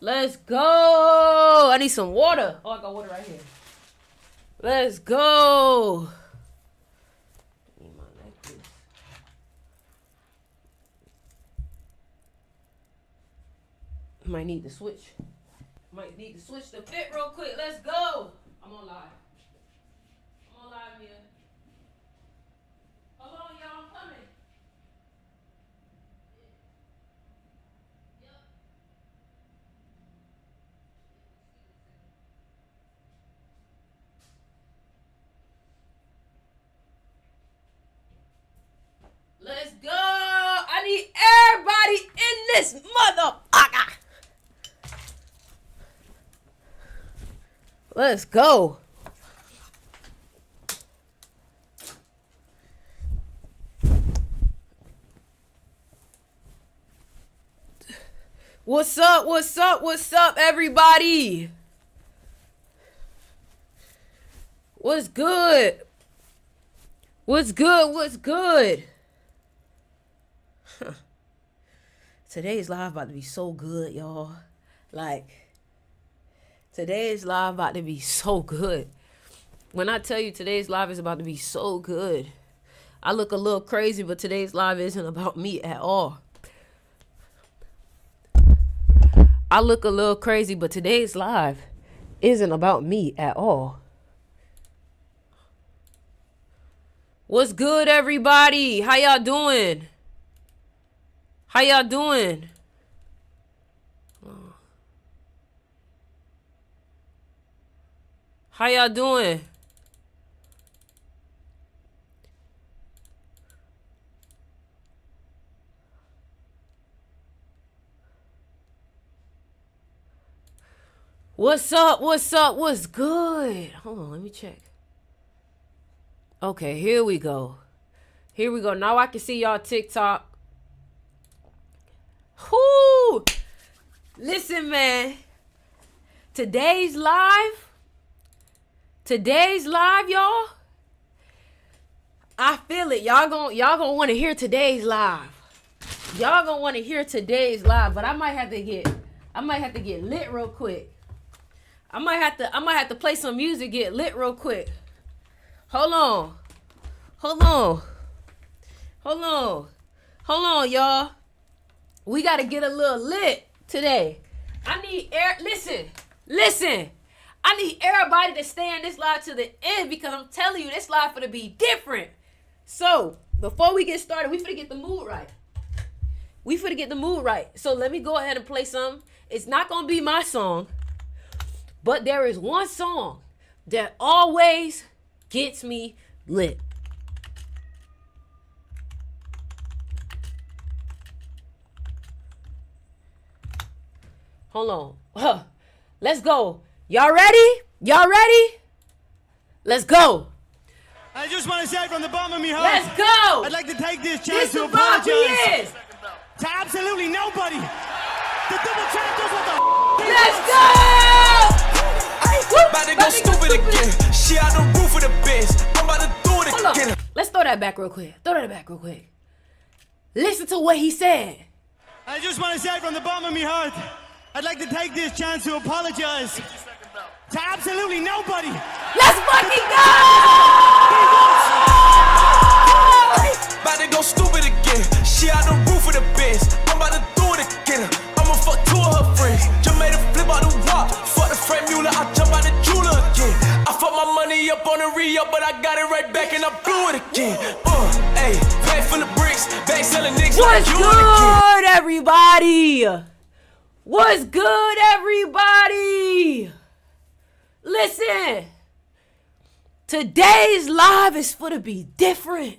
Let's go. I need some water. Oh, I got water right here. Let's go. Need my necklace. Might need to switch. Might need to switch the fit real quick. Let's go. I'm on live. I'm on live, Mia. Hold on, y'all. I'm coming. Let's go. I need everybody in this motherfucker. Let's go. What's up? What's up? What's up, everybody? What's good? What's good? What's good? Today's live about to be so good, y'all. Like, today's live about to be so good. When I tell you today's live is about to be so good, I look a little crazy, but today's live isn't about me at all. I look a little crazy, but today's live isn't about me at all. What's good, everybody? How y'all doing? How y'all doing? How y'all doing? What's up? What's up? What's good? Hold on, let me check. Okay, here we go. Here we go. Now I can see y'all TikTok. Whoo! Listen, man. Today's live, y'all. I feel it. Y'all gonna want to hear today's live. Y'all gonna want to hear today's live, but I might have to get lit real quick. I might have to play some music, get lit real quick. Hold on, y'all. We gotta get a little lit today. I need listen. I need everybody to stay in this live to the end because I'm telling you, this live finna be different. So, before we get started, we finna get the mood right. So let me go ahead and play some. It's not gonna be my song, but there is one song that always gets me lit. Hold on. Let's go. Y'all ready? Let's go. I just want to say from the bottom of my heart. Let's go. I'd like to take this chance to apologize to absolutely nobody. The double champ does what the Let's go. About to go stupid again. She out the roof of the bench. I'm about to do it again. Let's throw that back real quick. Listen to what he said. I just want to say from the bottom of my heart, I'd like to take this chance to apologize to absolutely nobody. Let's fucking go! About to go stupid again. She out the roof of the bench. I'm about to do it again. I'ma fuck two of her friends. Just made a flip out the wall. Fuck the Frank Mueller, I jump out the jeweler again. I fuck my money up on the re-up, but I got it right back and I blew it again. Ayy, bag full of bricks, bag selling niggas. What's good, everybody? What's good, everybody? Listen, today's live is for to be different.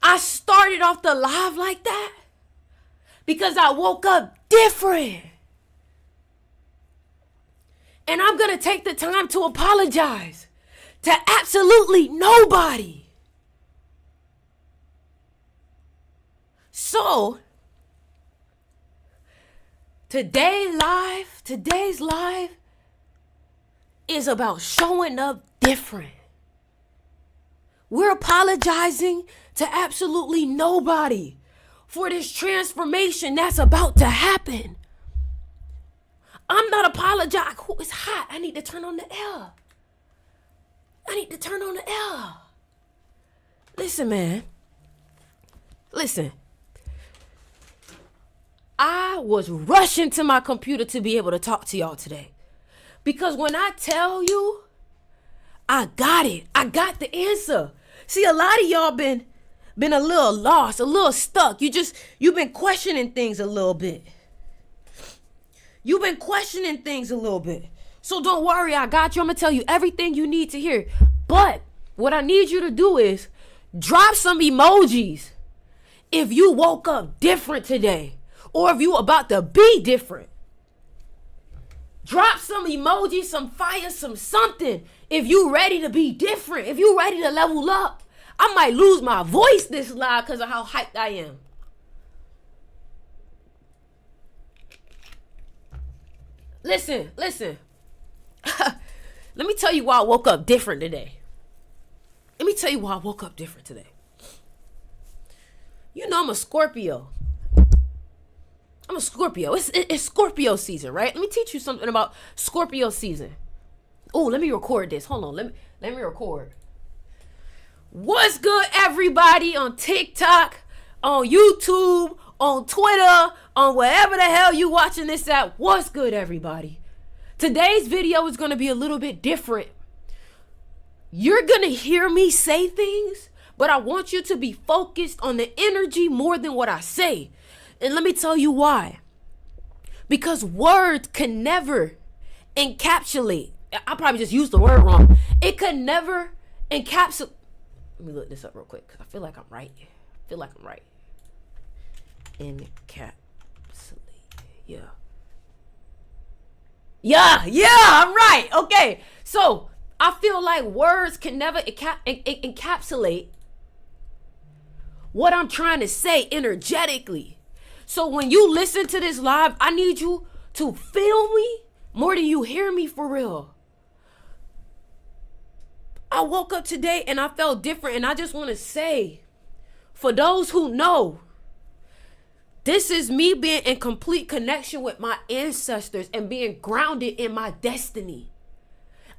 I started off the live like that because I woke up different. And I'm going to take the time to apologize to absolutely nobody. So, today's live is about showing up different. We're apologizing to absolutely nobody for this transformation that's about to happen. I'm not apologizing. It's hot. I need to turn on the air. Listen, man. Listen. I was rushing to my computer to be able to talk to y'all today. Because when I tell you, I got it. I got the answer. See, a lot of y'all been a little lost, a little stuck. You've been questioning things a little bit. So don't worry, I got you. I'm going to tell you everything you need to hear. But what I need you to do is drop some emojis if you woke up different today or if you about to be different. Drop some emojis, some fire, some something if you ready to be different, if you ready to level up. I might lose my voice this live because of how hyped I am. Listen. Let me tell you why I woke up different today. You know I'm a Scorpio. It's Scorpio season, right? Let me teach you something about Scorpio season. Oh, let me record this. Hold on. Let me record. What's good, everybody on TikTok, on YouTube, on Twitter, on wherever the hell you watching this at? What's good, everybody? Today's video is going to be a little bit different. You're going to hear me say things, but I want you to be focused on the energy more than what I say. And let me tell you why. Because words can never encapsulate. I probably just used the word wrong. It could never encapsulate. Let me look this up real quick because I feel like I'm right. Encapsulate. Yeah, I'm right. Okay. So I feel like words can never encapsulate what I'm trying to say energetically. So when you listen to this live, I need you to feel me more than you hear me for real. I woke up today and I felt different, and I just want to say, for those who know, this is me being in complete connection with my ancestors and being grounded in my destiny.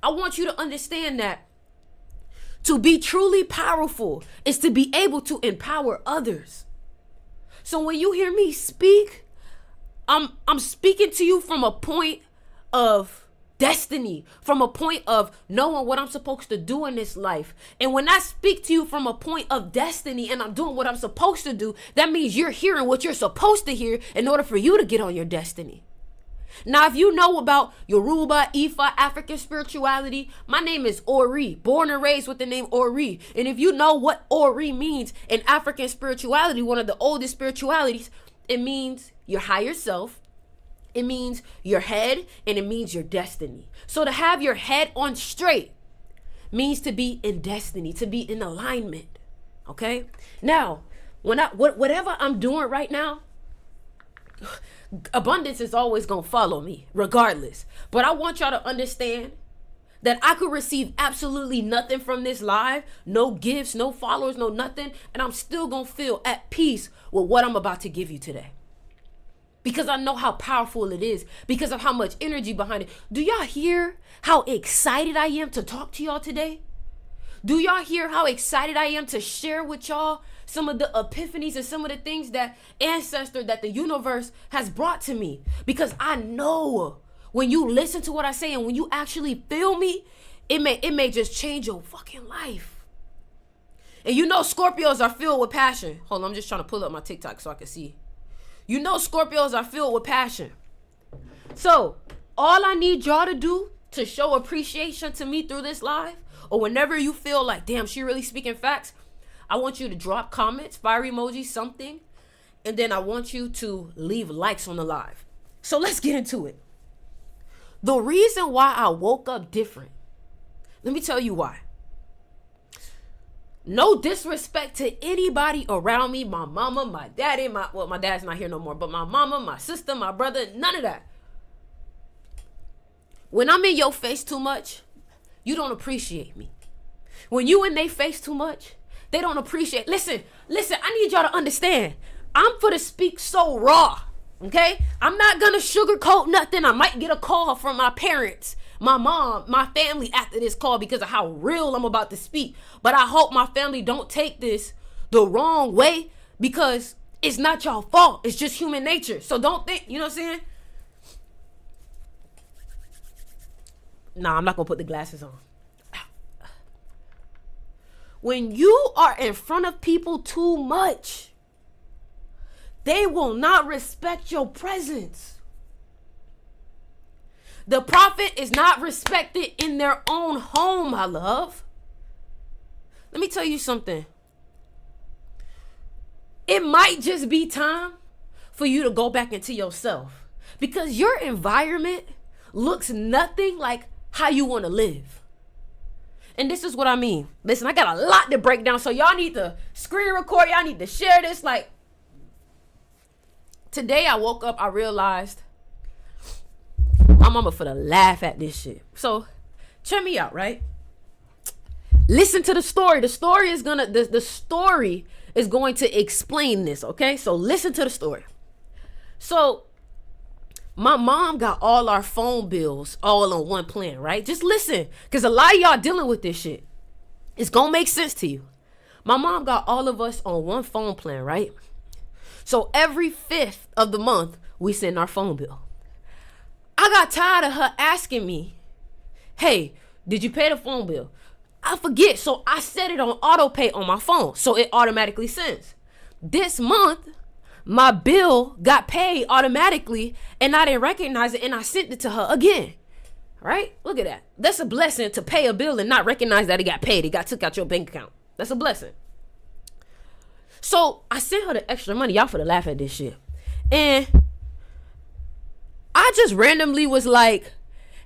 I want you to understand that to be truly powerful is to be able to empower others. So when you hear me speak, I'm speaking to you from a point of destiny, from a point of knowing what I'm supposed to do in this life. And when I speak to you from a point of destiny and I'm doing what I'm supposed to do, that means you're hearing what you're supposed to hear in order for you to get on your destiny. Now, if you know about Yoruba, Ifa, African spirituality, my name is Ori, born and raised with the name Ori. And if you know what Ori means in African spirituality, one of the oldest spiritualities, it means your higher self, it means your head, and it means your destiny. So to have your head on straight means to be in destiny, to be in alignment. Okay? Now, whatever I'm doing right now, abundance is always going to follow me regardless. But I want y'all to understand that I could receive absolutely nothing from this live, no gifts, no followers, no nothing, and I'm still going to feel at peace with what I'm about to give you today. Because I know how powerful it is, because of how much energy behind it. Do y'all hear how excited I am to talk to y'all today? Do y'all hear how excited I am to share with y'all some of the epiphanies and some of the things that that the universe has brought to me? Because I know when you listen to what I say and when you actually feel me, it may just change your fucking life. And you know Scorpios are filled with passion. Hold on, I'm just trying to pull up my TikTok so I can see. You know Scorpios are filled with passion. So all I need y'all to do to show appreciation to me through this live, or whenever you feel like, damn, she really speaking facts, I want you to drop comments, fire emojis, something, and then I want you to leave likes on the live. So let's get into it. The reason why I woke up different, let me tell you why. No disrespect to anybody around me, my mama, my daddy, my dad's not here no more, but my mama, my sister, my brother, none of that. When I'm in your face too much, you don't appreciate me. When you in their face too much, they don't appreciate. Listen, I need y'all to understand. I'm for to speak so raw, Okay? I'm not gonna sugarcoat nothing. I might get a call from my parents, my mom, my family after this call because of how real I'm about to speak. But I hope my family don't take this the wrong way because it's not y'all fault. It's just human nature. So don't think, you know what I'm saying? Nah, I'm not gonna put the glasses on. When you are in front of people too much, they will not respect your presence. The prophet is not respected in their own home, my love. Let me tell you something. It might just be time for you to go back into yourself because your environment looks nothing like how you want to live. And this is what I mean. Listen, I got a lot to break down, so y'all need to screen record. Y'all need to share this. Like, today I woke up, I realized my mama finna laugh at this shit. So, check me out, right? Listen to the story. The story is going to explain this, okay? So, listen to the story. So, my mom got all our phone bills all on one plan, right? Just listen, because a lot of y'all dealing with this shit. It's gonna make sense to you. My mom got all of us on one phone plan, right? So every 5th of the month, we send our phone bill. I got tired of her asking me, hey, did you pay the phone bill? I forget, so I set it on auto pay on my phone, so it automatically sends. This month, my bill got paid automatically and I didn't recognize it and I sent it to her again. Right? Look at that. That's a blessing to pay a bill and not recognize that it got paid. It got took out your bank account. That's a blessing. So I sent her the extra money. Y'all finna laugh at this shit. And I just randomly was like,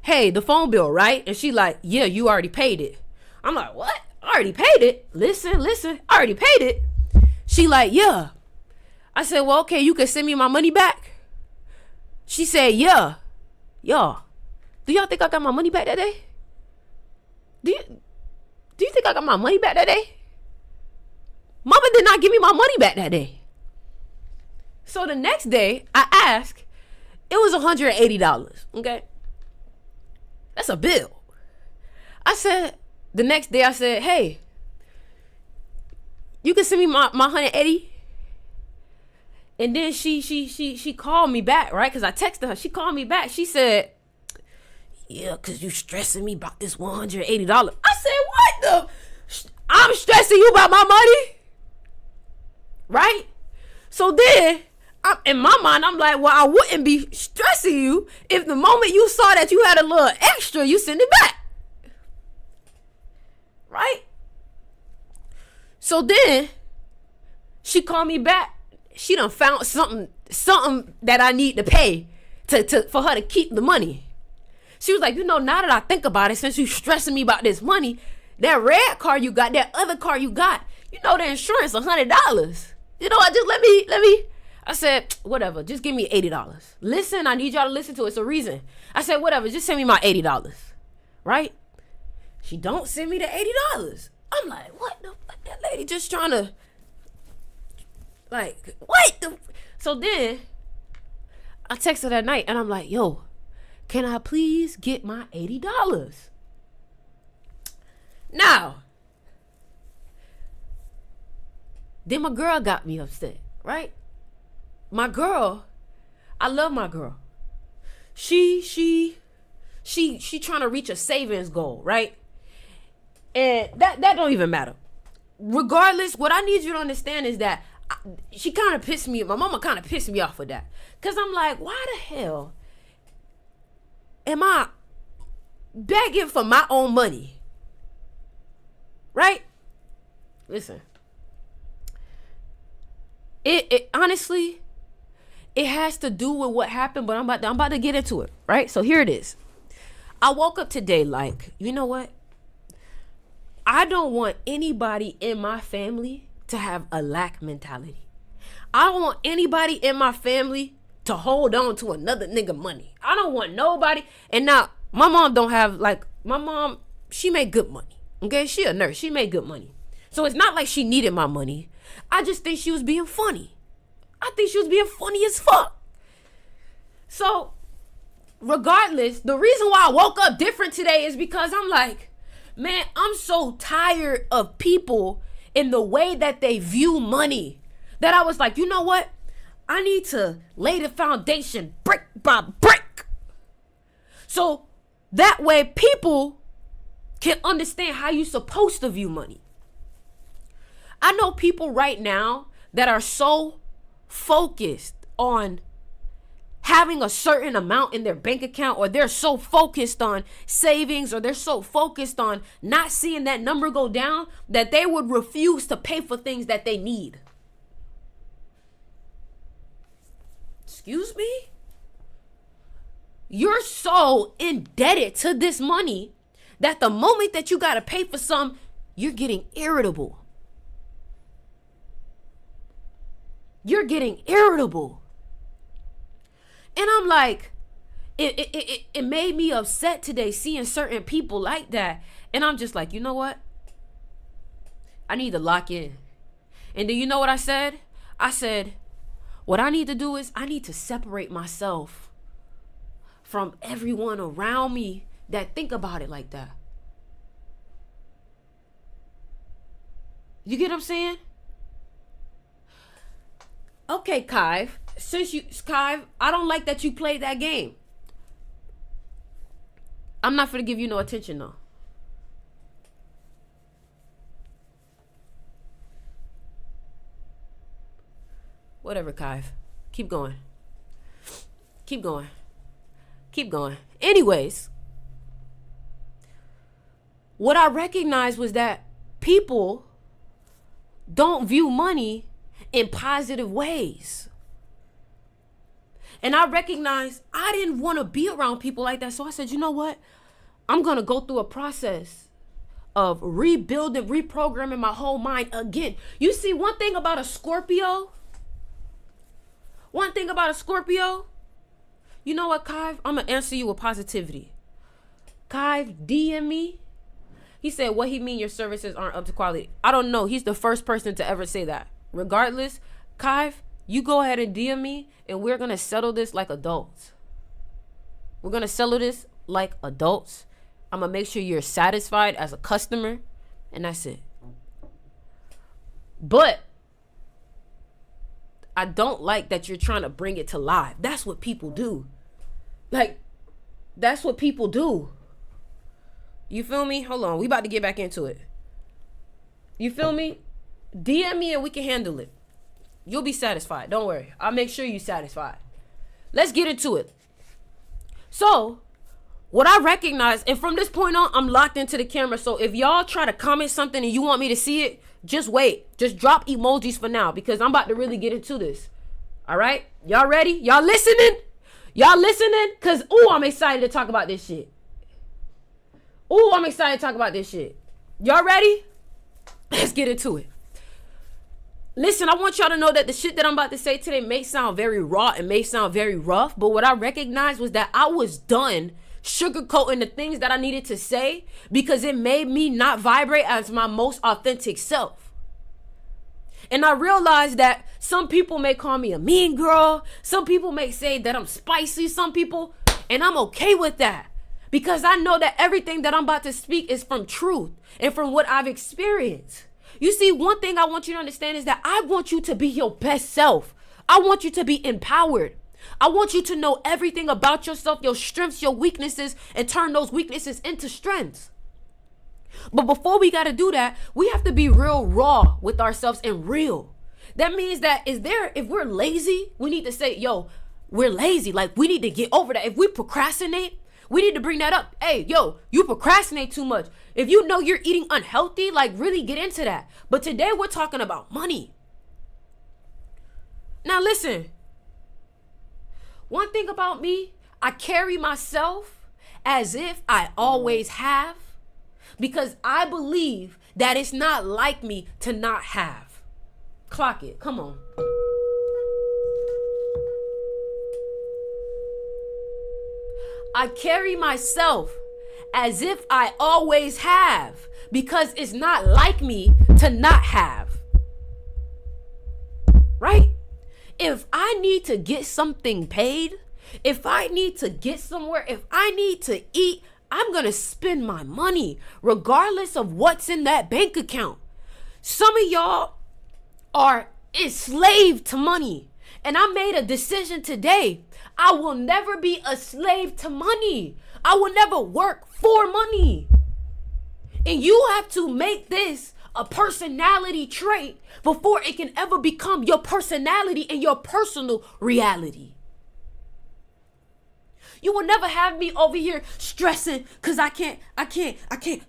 hey, the phone bill, right? And she like, yeah, you already paid it. I'm like, what? I already paid it? Listen. I already paid it. She like, yeah. I said, well, okay, you can send me my money back. She said, yeah. Y'all, do y'all think I got my money back that day? Do you think I got my money back that day? Mama did not give me my money back that day. So the next day, I asked, it was $180, okay? That's a bill. The next day I said, hey, you can send me my 180? And then she called me back, right? Because I texted her. She called me back. She said, yeah, because you stressing me about this $180. I said, what the? I'm stressing you about my money? Right? So then, in my mind, I'm like, well, I wouldn't be stressing you if the moment you saw that you had a little extra, you send it back. Right? So then, she called me back. She done found something that I need to pay for her to keep the money. She was like, now that I think about it, since you stressing me about this money, that red car you got, that other car you got, the insurance $100. Just let me. I said, whatever, just give me $80. Listen, I need y'all to listen to it. It's a reason. I said, whatever, just send me my $80. Right? She don't send me the $80. I'm like, what the fuck? That lady just trying to. Like, what the? So then, I text her that night, and I'm like, yo, can I please get my $80? Now, then my girl got me upset, right? My girl, I love my girl. She trying to reach a savings goal, right? And that don't even matter. Regardless, what I need you to understand is that she kind of pissed me. My mama kind of pissed me off with that. Because I'm like, why the hell am I begging for my own money? Right? Listen. It honestly, it has to do with what happened, but I'm about to get into it, right? So here it is. I woke up today like, you know what? I don't want anybody in my family to have a lack mentality. I don't want anybody in my family to hold on to another nigga money. I don't want nobody. And now, my mom don't have, my mom, she made good money. Okay? She a nurse. She made good money. So it's not like she needed my money. I just think she was being funny. I think she was being funny as fuck. So regardless, the reason why I woke up different today is because I'm like, man, I'm so tired of people in the way that they view money that I was like, you know what? I need to lay the foundation brick by brick. So that way people can understand how you're supposed to view money. I know people right now that are so focused on having a certain amount in their bank account, or they're so focused on savings, or they're so focused on not seeing that number go down that they would refuse to pay for things that they need. Excuse me? You're so indebted to this money that the moment that you got to pay for some, you're getting irritable. You're getting irritable. And I'm like, it made me upset today seeing certain people like that. And I'm just like, you know what? I need to lock in. And then you know what I said? I said, what I need to do is I need to separate myself from everyone around me that think about it like that. You get what I'm saying? Okay, Kai. Kai, I don't like that you played that game. I'm not gonna give you no attention though. Whatever, Kai. Keep going. Keep going. Keep going. Anyways, what I recognized was that people don't view money in positive ways. And I recognized I didn't want to be around people like that. So I said, you know what? I'm going to go through a process of rebuilding, reprogramming my whole mind again. You see, one thing about a Scorpio, you know what, Kai? I'm going to answer you with positivity. Kai DM me. He said, what he mean your services aren't up to quality? I don't know. He's the first person to ever say that. Regardless, Kai, you go ahead and DM me, and we're going to settle this like adults. We're going to settle this like adults. I'm going to make sure you're satisfied as a customer, and that's it. But I don't like that you're trying to bring it to live. That's what people do. Like, that's what people do. You feel me? Hold on. We about to get back into it. You feel me? DM me and we can handle it. You'll be satisfied. Don't worry. I'll make sure you're satisfied. Let's get into it. So, what I recognize, and from this point on, I'm locked into the camera. So if y'all try to comment something and you want me to see it, just wait. Just drop emojis for now, because I'm about to really get into this. All right? Y'all ready? Y'all listening? Y'all listening? Because, ooh, I'm excited to talk about this shit. Ooh, I'm excited to talk about this shit. Y'all ready? Let's get into it. Listen, I want y'all to know that the shit that I'm about to say today may sound very raw and may sound very rough, but what I recognized was that I was done sugarcoating the things that I needed to say because it made me not vibrate as my most authentic self. And I realized that some people may call me a mean girl. Some people may say that I'm spicy. Some people, and I'm okay with that. Because I know that everything that I'm about to speak is from truth and from what I've experienced. You see, one thing I want you to understand is that I want you to be your best self. I want you to be empowered. I want you to know everything about yourself, your strengths, your weaknesses, and turn those weaknesses into strengths. But before we got to do that, we have to be real raw with ourselves and real. That means that if we're lazy, we need to say, yo, we're lazy. Like, we need to get over that. If we procrastinate, we need to bring that up. Hey, yo, you procrastinate too much. If you know you're eating unhealthy, like, really get into that. But today we're talking about money. Now listen, one thing about me, I carry myself as if I always have, because I believe that it's not like me to not have. Clock it. Come on. I carry myself as if I always have, because it's not like me to not have. Right? If I need to get something paid, If I need to get somewhere, if I need to eat, I'm going to spend my money regardless of what's in that bank account. Some of y'all are enslaved to money. And I made a decision today. I will never be a slave to money. I will never work for money. And you have to make this a personality trait before it can ever become your personality and your personal reality. You will never have me over here stressing because I can't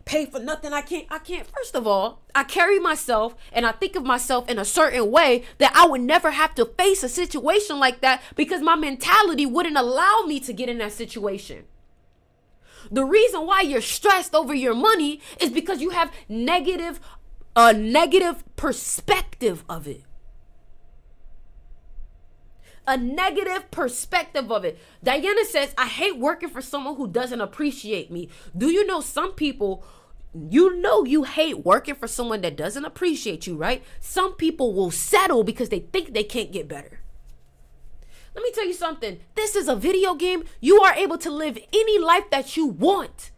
pay for nothing. I can't. First of all, I carry myself and I think of myself in a certain way that I would never have to face a situation like that because my mentality wouldn't allow me to get in that situation. The reason why you're stressed over your money is because you have a negative perspective of it. A negative perspective of it. Diana says, I hate working for someone who doesn't appreciate me. Do you know some people, you hate working for someone that doesn't appreciate you, right? Some people will settle because they think they can't get better. Let me tell you something. This is a video game. You are able to live any life that you want.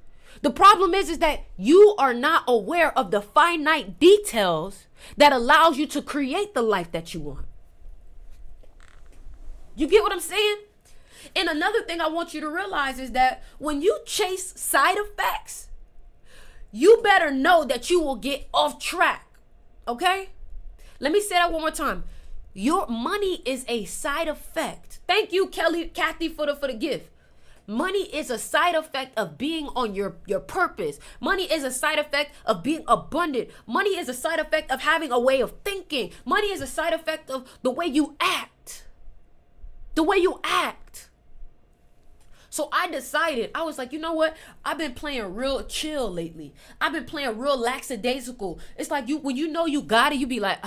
The problem is that you are not aware of the finite details that allows you to create the life that you want. You get what I'm saying? And another thing I want you to realize is that when you chase side effects, you better know that you will get off track. Okay? Let me say that one more time. Your money is a side effect. Thank you, Kathy, for the gift. Money is a side effect of being on your purpose. Money is a side effect of being abundant. Money is a side effect of having a way of thinking. Money is a side effect of the way you act. The way you act. So I decided, I was like, you know what? I've been playing real chill lately. I've been playing real lackadaisical. It's like when you know you got it, you be like,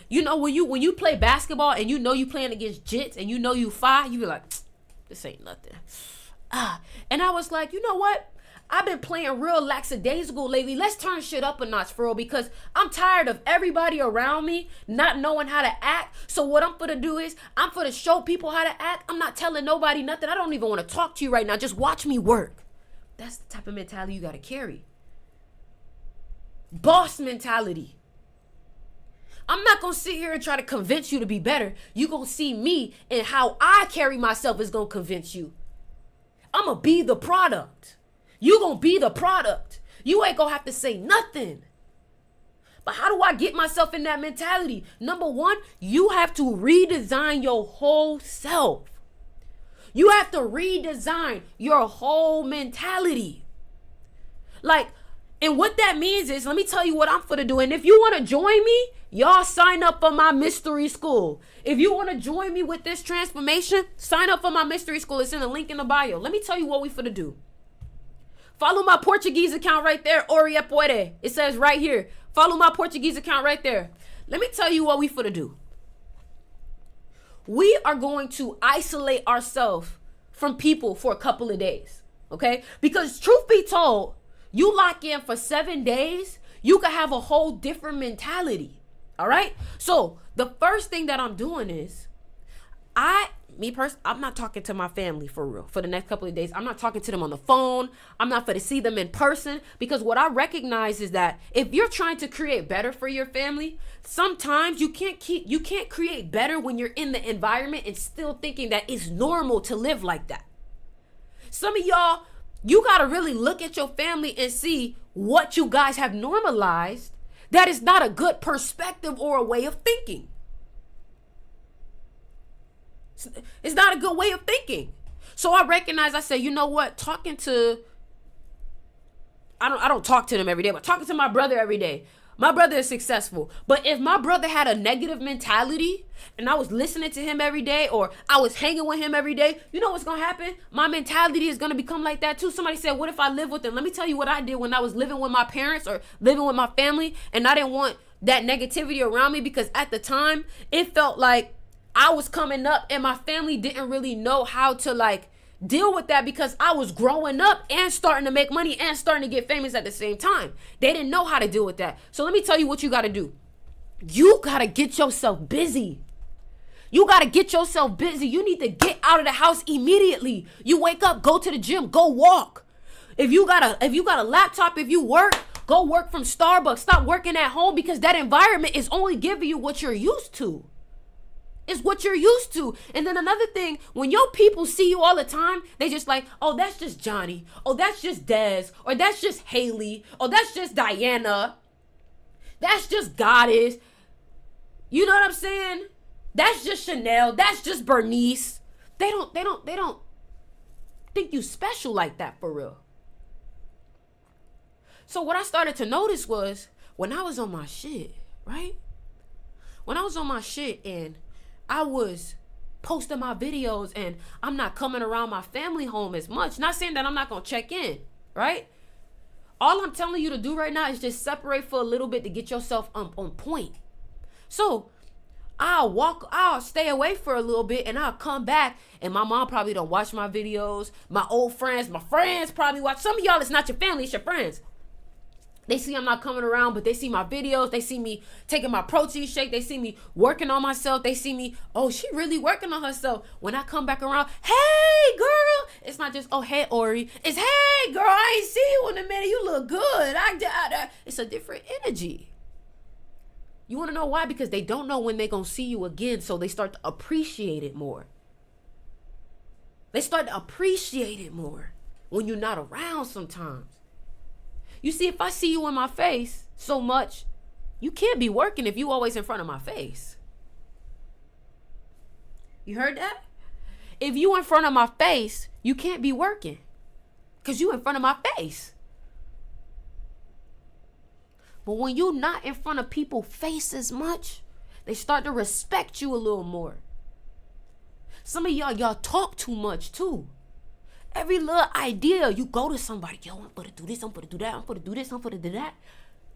You know, when you play basketball and you know you playing against jits and you know you fire, you be like, this ain't nothing. And I was like, you know what? I've been playing real lackadaisical lately. Let's turn shit up a notch, for real, because I'm tired of everybody around me not knowing how to act. So what I'm gonna do is I'm gonna show people how to act. I'm not telling nobody nothing. I don't even want to talk to you right now. Just watch me work. That's the type of mentality you gotta carry. Boss mentality. I'm not going to sit here and try to convince you to be better. You're going to see me and how I carry myself is going to convince you. I'm going to be the product. You're going to be the product. You ain't going to have to say nothing. But how do I get myself in that mentality? Number one, you have to redesign your whole self. You have to redesign your whole mentality. And what that means is, let me tell you what I'm finna do. And if you want to join me, y'all sign up for my mystery school. If you want to join me with this transformation, sign up for my mystery school. It's in the link in the bio. Let me tell you what we finna do. Follow my Portuguese account right there. Oria puede. It says right here. Follow my Portuguese account right there. Let me tell you what we finna do. We are going to isolate ourselves from people for a couple of days. Okay? Because truth be told, you lock in for 7 days, you can have a whole different mentality. All right? So the first thing that I'm doing is I'm not talking to my family for real for the next couple of days. I'm not talking to them on the phone. I'm not going to see them in person, because what I recognize is that if you're trying to create better for your family, sometimes you can't create better when you're in the environment and still thinking that it's normal to live like that. Some of y'all, you got to really look at your family and see what you guys have normalized that is not a good perspective or a way of thinking. It's not a good way of thinking. So I recognize, I say, you know what? I don't talk to them every day, but talking to my brother every day. My brother is successful. But if my brother had a negative mentality and I was listening to him every day, or I was hanging with him every day, you know what's going to happen? My mentality is going to become like that too. Somebody said, what if I live with them? Let me tell you what I did when I was living with my parents or living with my family, and I didn't want that negativity around me, because at the time it felt like I was coming up and my family didn't really know how to deal with that, because I was growing up and starting to make money and starting to get famous at the same time. They didn't know how to deal with that. So let me tell you what you got to do. You got to get yourself busy. You got to get yourself busy. You need to get out of the house immediately. You wake up, go to the gym, go walk. If you got a laptop, if you work, go work from Starbucks. Stop working at home, because that environment is only giving you what you're used to. It's what you're used to. And then another thing, when your people see you all the time, they just like, oh, that's just Johnny. Oh, that's just Dez. Or that's just Haley. Or that's just Diana. That's just Goddess. You know what I'm saying? That's just Chanel. That's just Bernice. They don't think you special like that for real. So what I started to notice was when I was on my shit, right? When I was on my shit and I was posting my videos and I'm not coming around my family home as much. Not saying that I'm not going to check in, right? All I'm telling you to do right now is just separate for a little bit to get yourself on point. So I'll stay away for a little bit and I'll come back and my mom probably don't watch my videos. My friends probably watch. Some of y'all, it's not your family, it's your friends. They see I'm not coming around, but they see my videos. They see me taking my protein shake. They see me working on myself. They see me, oh, she really working on herself. When I come back around, hey, girl. It's not just, oh, hey, Ori. It's, hey, girl, I ain't see you in a minute. You look good. It's a different energy. You want to know why? Because they don't know when they're going to see you again, so they start to appreciate it more. They start to appreciate it more when you're not around sometimes. You see, if I see you in my face so much, you can't be working if you always in front of my face. You heard that? If you in front of my face, you can't be working because you in front of my face. But when you're not in front of people's faces much, they start to respect you a little more. Some of y'all talk too much too. Every little idea, you go to somebody, yo, I'm going to do this, I'm going to do that, I'm going to do this, I'm going to do that.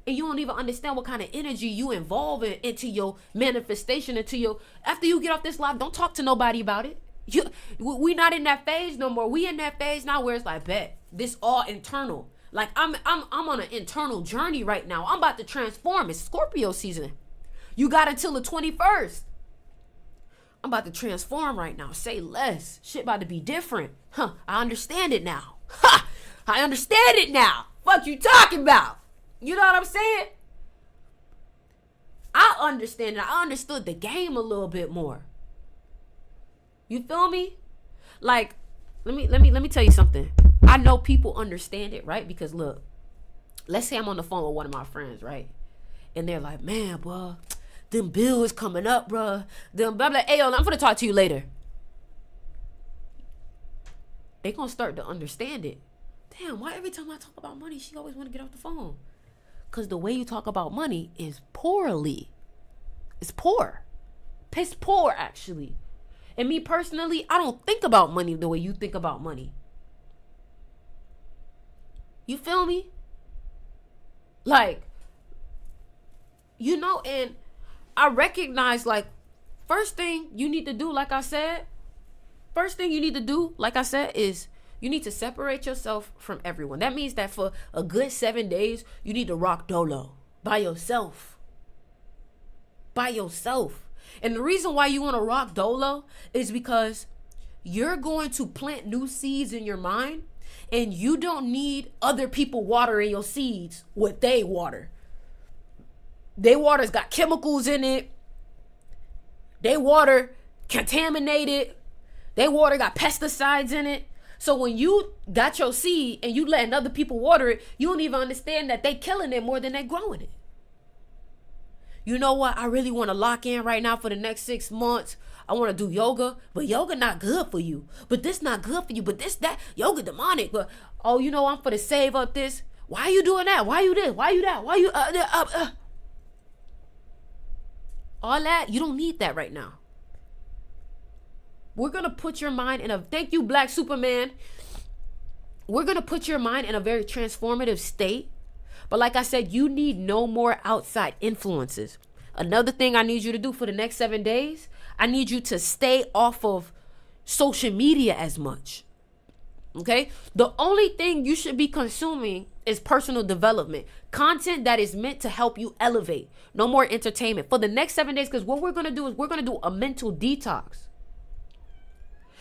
And you don't even understand what kind of energy you involve into your manifestation, after you get off this live, don't talk to nobody about it. We not in that phase no more. We in that phase now where it's like, bet, this all internal. Like I'm on an internal journey right now. I'm about to transform. It's Scorpio season. You got until the 21st. I'm about to transform right now. Say less. Shit about to be different. I understand it now. I understand it now. Fuck you talking about? You know what I'm saying? I understand it. I understood the game a little bit more. You feel me? Like, let me tell you something. I know people understand it, right? Because look, let's say I'm on the phone with one of my friends, right? And they're like, man, bro, them bills coming up, bro. Them blah, blah. Hey, I'm going to talk to you later. They going to start to understand it. Damn, why every time I talk about money, she always want to get off the phone? Because the way you talk about money is poorly. It's poor. Piss poor, actually. And me personally, I don't think about money the way you think about money. You feel me? Like, you know, and I recognize, like, first thing you need to do, like I said, is you need to separate yourself from everyone. That means that for a good 7 days, you need to rock dolo by yourself. By yourself. And the reason why you want to rock dolo is because you're going to plant new seeds in your mind, and you don't need other people watering your seeds what they water. They water's got chemicals in it. They water contaminated. They water got pesticides in it. So when you got your seed and you letting other people water it, you don't even understand that they killing it more than they growing it. You know what? I really want to lock in right now for the next 6 months. I want to do yoga, but yoga not good for you. But this not good for you. But this, that, yoga demonic. But, oh, you know, I'm for to save up this. Why are you doing that? Why you this? Why you that? Why you, all that, you don't need that right now. We're going to put your mind in a, thank you, Black Superman. We're going to put your mind in a very transformative state. But like I said, you need no more outside influences. Another thing I need you to do for the next 7 days, I need you to stay off of social media as much. Okay? The only thing you should be consuming is personal development. Content that is meant to help you elevate. No more entertainment. For the next 7 days, because what we're going to do is we're going to do a mental detox.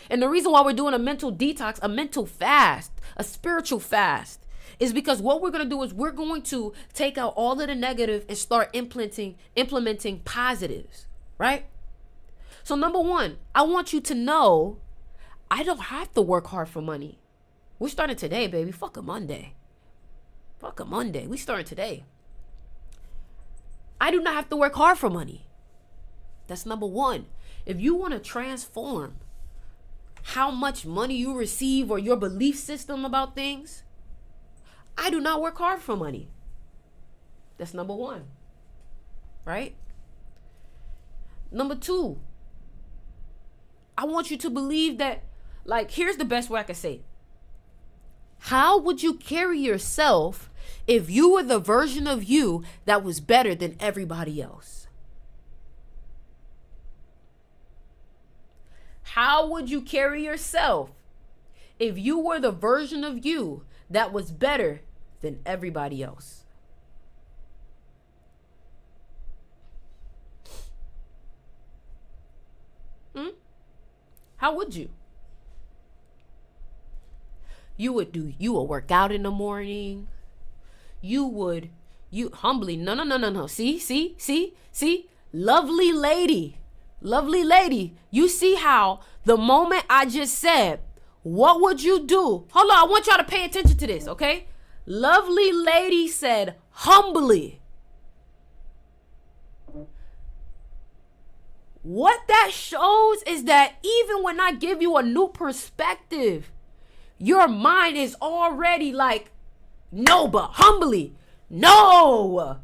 And the reason why we're doing a mental detox, a mental fast, a spiritual fast, is because what we're going to do is we're going to take out all of the negative and start implementing positives, right? So number one, I want you to know I don't have to work hard for money. We're starting today, baby. Fuck a Monday. Fuck a Monday. We starting today. I do not have to work hard for money. That's number one. If you want to transform how much money you receive or your belief system about things, I do not work hard for money. That's number one. Right? Number two, I want you to believe that, like, here's the best way I can say it. How would you carry yourself if you were the version of you that was better than everybody else? How would you carry yourself if you were the version of you that was better than everybody else? How would you? You would work out in the morning. You humbly, no. See? Lovely lady. You see how the moment I just said, what would you do? Hold on, I want y'all to pay attention to this, okay? Lovely lady said, humbly. What that shows is that even when I give you a new perspective, your mind is already like, no, but humbly. No.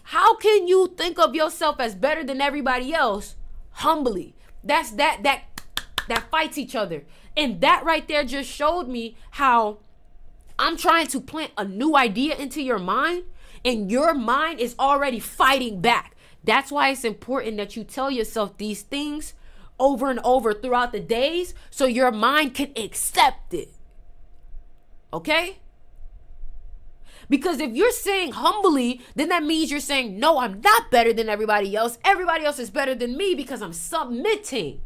How can you think of yourself as better than everybody else? Humbly. That's that fights each other. And that right there just showed me how I'm trying to plant a new idea into your mind, and your mind is already fighting back. That's why it's important that you tell yourself these things over and over throughout the days so your mind can accept it. Okay? Because if you're saying humbly, then that means you're saying, no, I'm not better than everybody else. Everybody else is better than me because I'm submitting.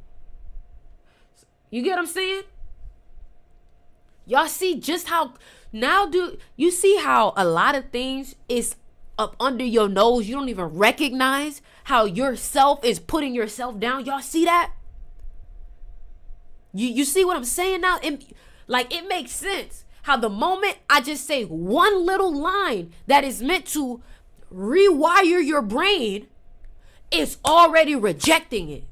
You get what I'm saying? Y'all see just how you see how a lot of things is up under your nose. You don't even recognize how yourself is putting yourself down. Y'all see that? You see what I'm saying now? It makes sense how the moment I just say one little line that is meant to rewire your brain, it's already rejecting it.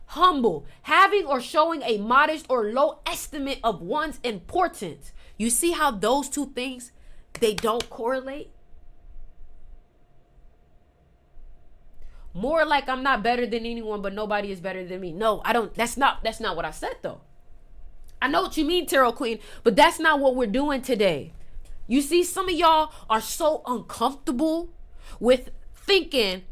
Humble, having or showing a modest or low estimate of one's importance. You see how those two things, they don't correlate? More like I'm not better than anyone, but nobody is better than me. No, I don't. That's not what I said, though. I know what you mean, Tarot Queen, but that's not what we're doing today. You see, some of y'all are so uncomfortable with thinking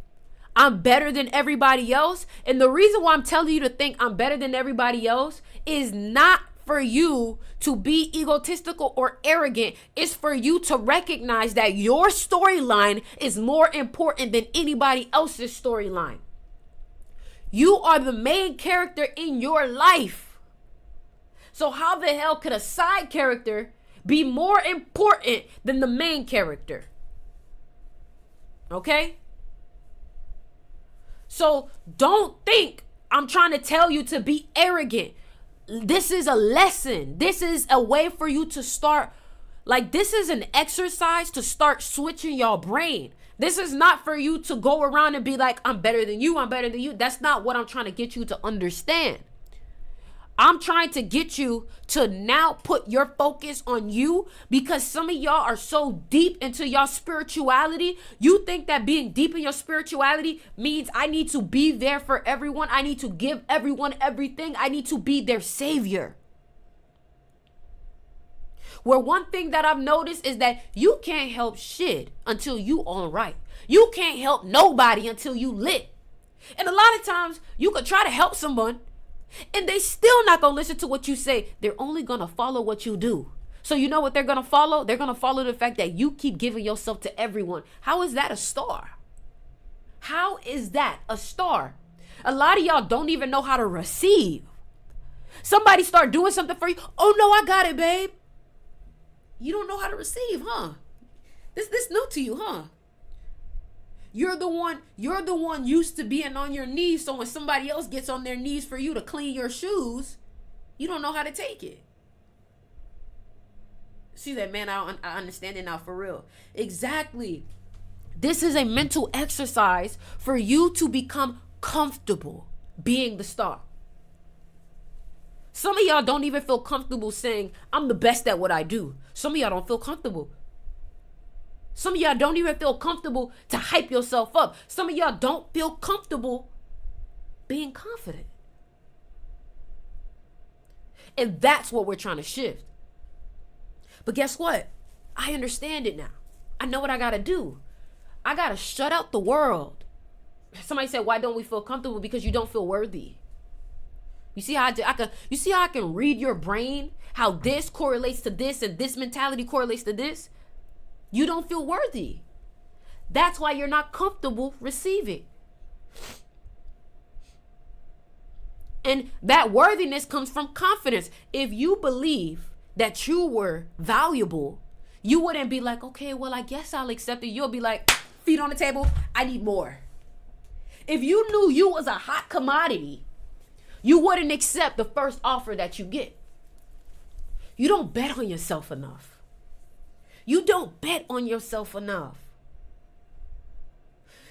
I'm better than everybody else. And the reason why I'm telling you to think I'm better than everybody else is not for you to be egotistical or arrogant. It's for you to recognize that your storyline is more important than anybody else's storyline. You are the main character in your life. So how the hell could a side character be more important than the main character? Okay? So don't think I'm trying to tell you to be arrogant. This is a lesson. This is a way for you to start, this is an exercise to start switching your brain. This is not for you to go around and be like, I'm better than you, I'm better than you. That's not what I'm trying to get you to understand. I'm trying to get you to now put your focus on you, because some of y'all are so deep into your spirituality. You think that being deep in your spirituality means I need to be there for everyone. I need to give everyone everything. I need to be their savior. Where one thing that I've noticed is that you can't help shit until you all right. You can't help nobody until you lit. And a lot of times you could try to help someone, And they still not gonna listen to what you say. They're only gonna follow what you do. So you know what they're gonna follow? They're gonna follow the fact that you keep giving yourself to everyone. How is that a star? How is that a star? A lot of y'all don't even know how to receive. Somebody start doing something for you. Oh no, I got it, babe. You don't know how to receive, huh? This new to you, huh? You're the one used to being on your knees, so when somebody else gets on their knees for you to clean your shoes, you don't know how to take it. See that, man? I understand it now, for real. Exactly. This is a mental exercise for you to become comfortable being the star. Some of y'all don't even feel comfortable saying, I'm the best at what I do. Some of y'all don't feel comfortable. Some of y'all don't even feel comfortable to hype yourself up. Some of y'all don't feel comfortable being confident. And that's what we're trying to shift. But guess what? I understand it now. I know what I got to do. I got to shut out the world. Somebody said, why don't we feel comfortable? Because you don't feel worthy. You see how I can read your brain? How this correlates to this and this mentality correlates to this? You don't feel worthy. That's why you're not comfortable receiving. And that worthiness comes from confidence. If you believe that you were valuable, you wouldn't be like, okay, well, I guess I'll accept it. You'll be like, feet on the table, I need more. If you knew you was a hot commodity, you wouldn't accept the first offer that you get. You don't bet on yourself enough. You don't bet on yourself enough.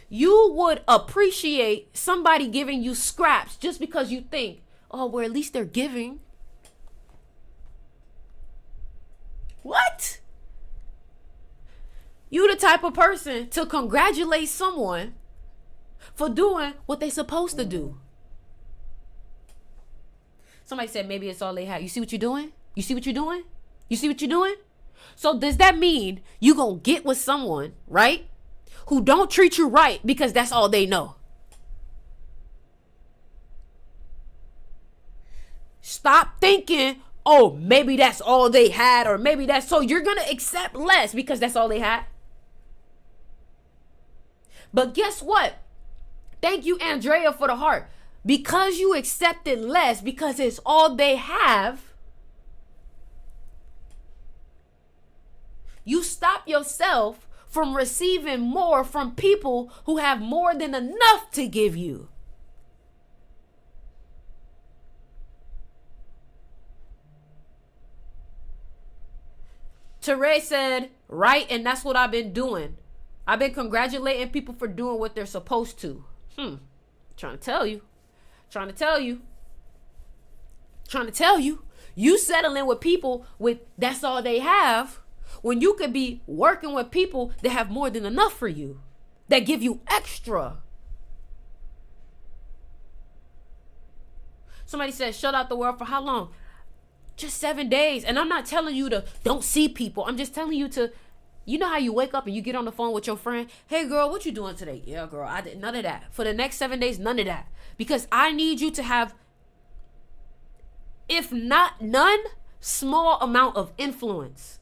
You would appreciate somebody giving you scraps just because you think, oh, well, at least they're giving. What? You the type of person to congratulate someone for doing what they're supposed to do. Somebody said maybe it's all they have. You see what you're doing? You see what you're doing? You see what you're doing? So does that mean you gonna get with someone, right, who don't treat you right because that's all they know? Stop thinking, oh, maybe that's all they had, or maybe that's, so you're gonna accept less because that's all they had. But guess what? Thank you, Andrea, for the heart. Because you accepted less because it's all they have, you stop yourself from receiving more from people who have more than enough to give you. Teray said, right, and that's what I've been doing. I've been congratulating people for doing what they're supposed to. Trying to tell you. You settling with people with that's all they have, when you could be working with people that have more than enough for you, that give you extra. Somebody said, shut out the world for how long? Just 7 days. And I'm not telling you to don't see people. I'm just telling you to, you know how you wake up and you get on the phone with your friend. Hey girl, what you doing today? Yeah, girl, I did none of that. For the next 7 days, none of that. Because I need you to have, if not none, small amount of influence.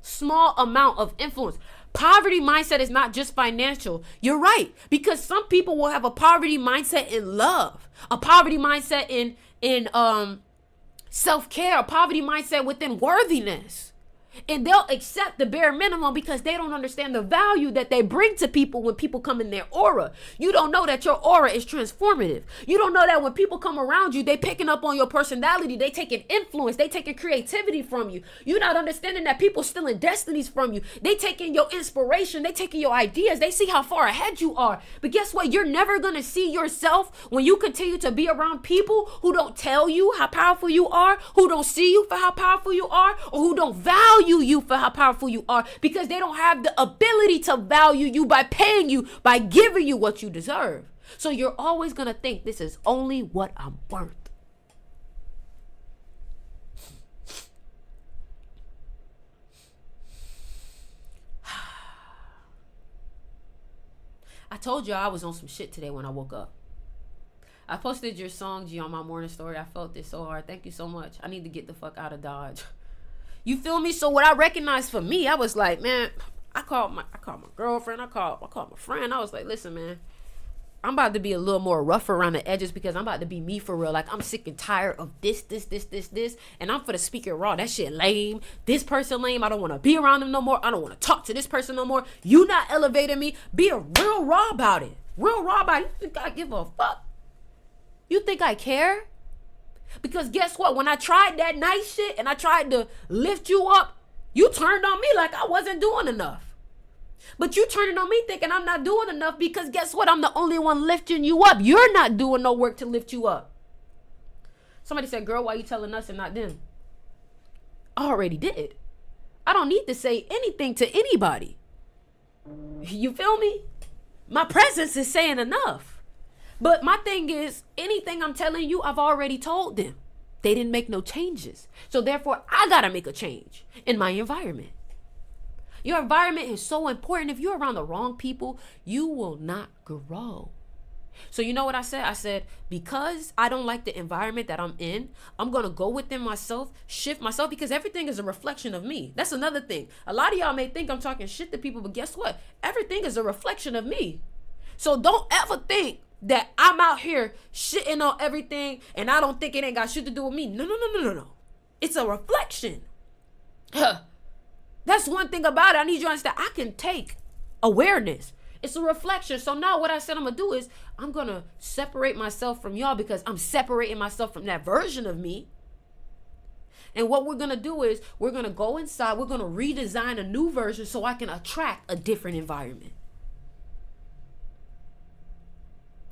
Small amount of influence. Poverty mindset is not just financial. You're right. Because some people will have a poverty mindset in love, a poverty mindset in self-care, a poverty mindset within worthiness. And they'll accept the bare minimum because they don't understand the value that they bring to people when people come in their aura. You don't know that your aura is transformative. You don't know that when people come around you, they picking up on your personality. They taking influence. They taking creativity from you. You're not understanding that people stealing destinies from you. They taking your inspiration. They taking your ideas. They see how far ahead you are. But guess what? You're never going to see yourself when you continue to be around people who don't tell you how powerful you are, who don't see you for how powerful you are, or who don't value you for how powerful you are, because they don't have the ability to value you by paying you, by giving you what you deserve. So you're always going to think this is only what I'm worth. I told you I was on some shit today when I woke up. I posted your song, G, on my morning story. I felt it so hard. Thank you so much. I need to get the fuck out of Dodge. You feel me? So what I recognized for me, I was like, man, I called my girlfriend. I called my friend. I was like, listen, man, I'm about to be a little more rough around the edges because I'm about to be me for real. Like, I'm sick and tired of this. And I'm for the speaker raw. That shit lame. This person lame. I don't want to be around them no more. I don't want to talk to this person no more. You not elevating me. Be a real raw about it. Real raw about it. You think I give a fuck? You think I care? Because guess what? When I tried that nice shit and I tried to lift you up, you turned on me like I wasn't doing enough. But you turning on me thinking I'm not doing enough because guess what? I'm the only one lifting you up. You're not doing no work to lift you up. Somebody said, girl, why you telling us and not them? I already did. I don't need to say anything to anybody. You feel me? My presence is saying enough. But my thing is, anything I'm telling you, I've already told them. They didn't make no changes. So therefore, I got to make a change in my environment. Your environment is so important. If you're around the wrong people, you will not grow. So you know what I said? I said, because I don't like the environment that I'm in, I'm going to go within myself, shift myself, because everything is a reflection of me. That's another thing. A lot of y'all may think I'm talking shit to people, but guess what? Everything is a reflection of me. So don't ever think that I'm out here shitting on everything and I don't think it ain't got shit to do with me. No. It's a reflection. That's one thing about it. I need you to understand. I can take awareness. It's a reflection. So now what I said I'm going to do is I'm going to separate myself from y'all because I'm separating myself from that version of me. And what we're going to do is we're going to go inside. We're going to redesign a new version so I can attract a different environment.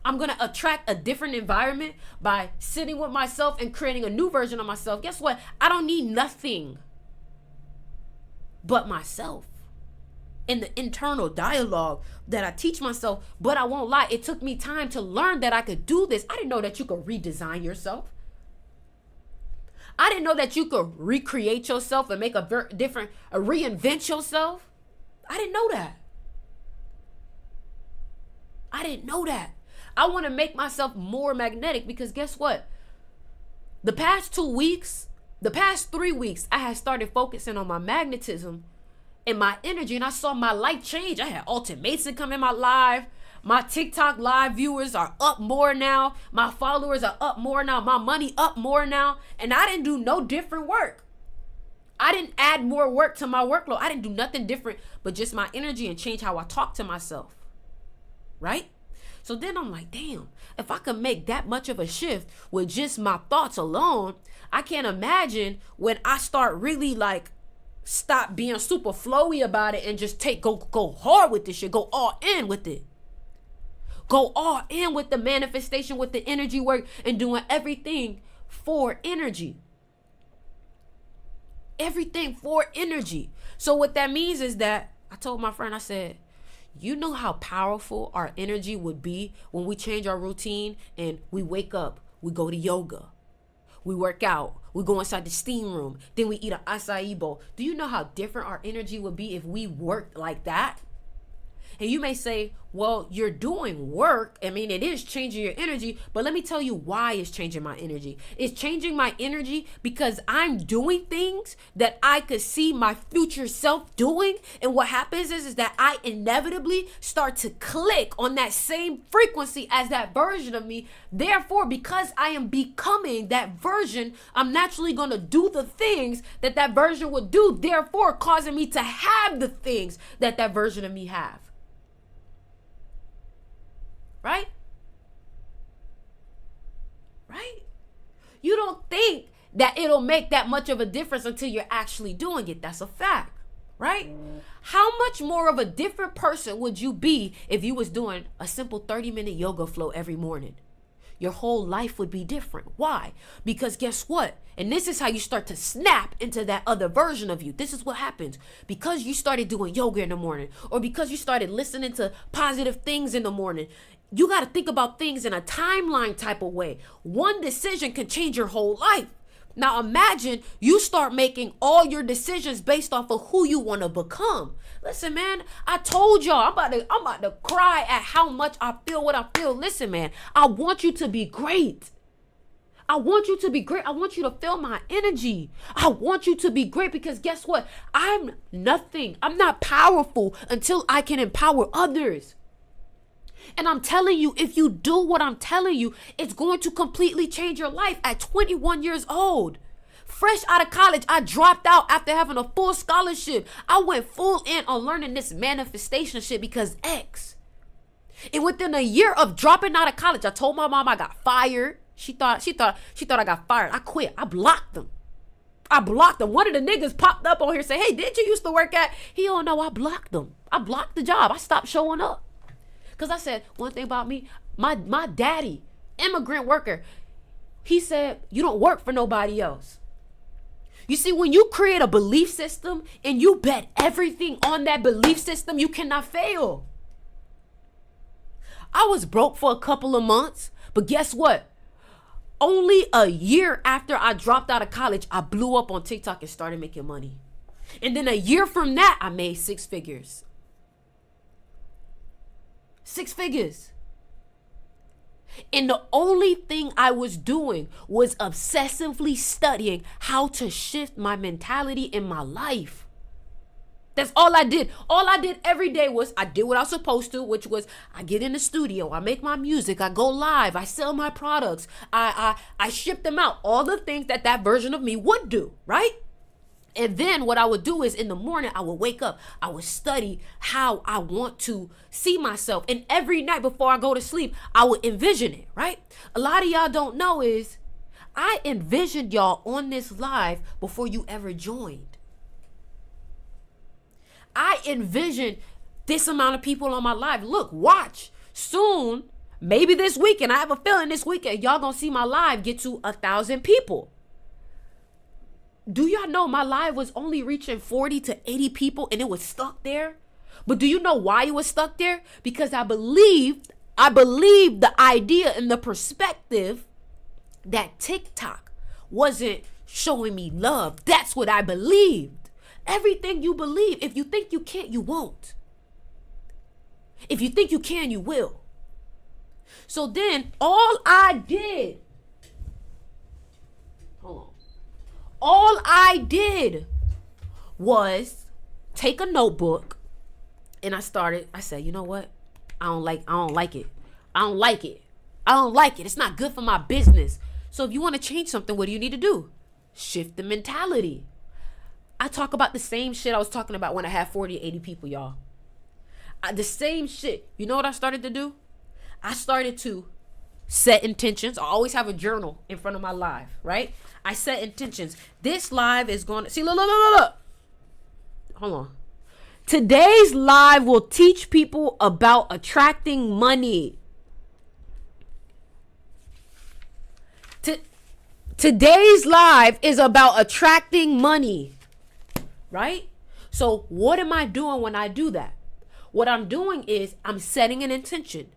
I'm going to attract a different environment by sitting with myself and creating a new version of myself. Guess what? I don't need nothing but myself in the internal dialogue that I teach myself. But I won't lie, it took me time to learn that I could do this. I didn't know that you could redesign yourself. I didn't know that you could recreate yourself and make reinvent yourself. I didn't know that. I want to make myself more magnetic because guess what? The past 3 weeks, I had started focusing on my magnetism and my energy, and I saw my life change. I had Alton Mason come in my live. My TikTok live viewers are up more now. My followers are up more now. My money up more now. And I didn't do no different work. I didn't add more work to my workload. I didn't do nothing different but just my energy and change how I talk to myself. Right? So then I'm like, damn, if I could make that much of a shift with just my thoughts alone, I can't imagine when I start really like stop being super flowy about it and just go hard with this shit, go all in with it. Go all in with the manifestation, with the energy work and doing everything for energy. Everything for energy. So what that means is that I told my friend, I said, you know how powerful our energy would be when we change our routine and we wake up, we go to yoga, we work out, we go inside the steam room, then we eat an acai bowl. Do you know how different our energy would be if we worked like that? And you may say, well, you're doing work. I mean, it is changing your energy, but let me tell you why it's changing my energy. It's changing my energy because I'm doing things that I could see my future self doing. And what happens is that I inevitably start to click on that same frequency as that version of me. Therefore, because I am becoming that version, I'm naturally going to do the things that that version would do, therefore causing me to have the things that that version of me have. Right? You don't think that it'll make that much of a difference until you're actually doing it. That's a fact, right? How much more of a different person would you be if you was doing a simple 30-minute yoga flow every morning? Your whole life would be different. Why? Because guess what? And this is how you start to snap into that other version of you. This is what happens. Because you started doing yoga in the morning, or because you started listening to positive things in the morning, you got to think about things in a timeline type of way. One decision can change your whole life. Now imagine you start making all your decisions based off of who you want to become. Listen, man, I told y'all I'm about to cry at how much I feel what I feel. Listen, man, I want you to be great. I want you to be great. I want you to feel my energy. I want you to be great because guess what? I'm nothing. I'm not powerful until I can empower others. And I'm telling you, if you do what I'm telling you, it's going to completely change your life. At 21 years old, fresh out of college, I dropped out after having a full scholarship. I went full in on learning this manifestation shit because X. And within a year of dropping out of college, I told my mom I got fired. She thought I got fired. I quit. I blocked them. One of the niggas popped up on here saying, hey, did you used to work at? He don't know I blocked them. I blocked the job. I stopped showing up. Because I said, one thing about me, my daddy, immigrant worker, he said, you don't work for nobody else. You see, when you create a belief system and you bet everything on that belief system, you cannot fail. I was broke for a couple of months, but guess what? Only a year after I dropped out of college, I blew up on TikTok and started making money. And then a year from that, I made 6 figures. 6 figures. And the only thing I was doing was obsessively studying how to shift my mentality in my life. That's all I did. All I did every day was I did what I was supposed to, which was I get in the studio, I make my music, I go live, I sell my products, I ship them out. All the things that version of me would do, right? And then what I would do is in the morning, I would wake up, I would study how I want to see myself. And every night before I go to sleep, I would envision it, right? A lot of y'all don't know is I envisioned y'all on this live before you ever joined. I envisioned this amount of people on my live. Look, watch. Soon, maybe this weekend, I have a feeling this weekend, y'all gonna see my live get to 1,000 people. Do y'all know my live was only reaching 40 to 80 people and it was stuck there? But do you know why it was stuck there? Because I believed the idea and the perspective that TikTok wasn't showing me love. That's what I believed. Everything you believe, if you think you can't, you won't. If you think you can, you will. So then all I did was take a notebook and I said, you know what? I don't like it. It's not good for my business. So if you want to change something, what do you need to do? Shift the mentality. I talk about the same shit I was talking about when I had 40, 80 people, y'all. The same shit. You know what I started to do? I started to set intentions. I always have a journal in front of my live, right? I set intentions. This live is going to... See, look. Hold on. Today's live will teach people about attracting money. Today's live is about attracting money. Right? So what am I doing when I do that? What I'm doing is I'm setting an intention.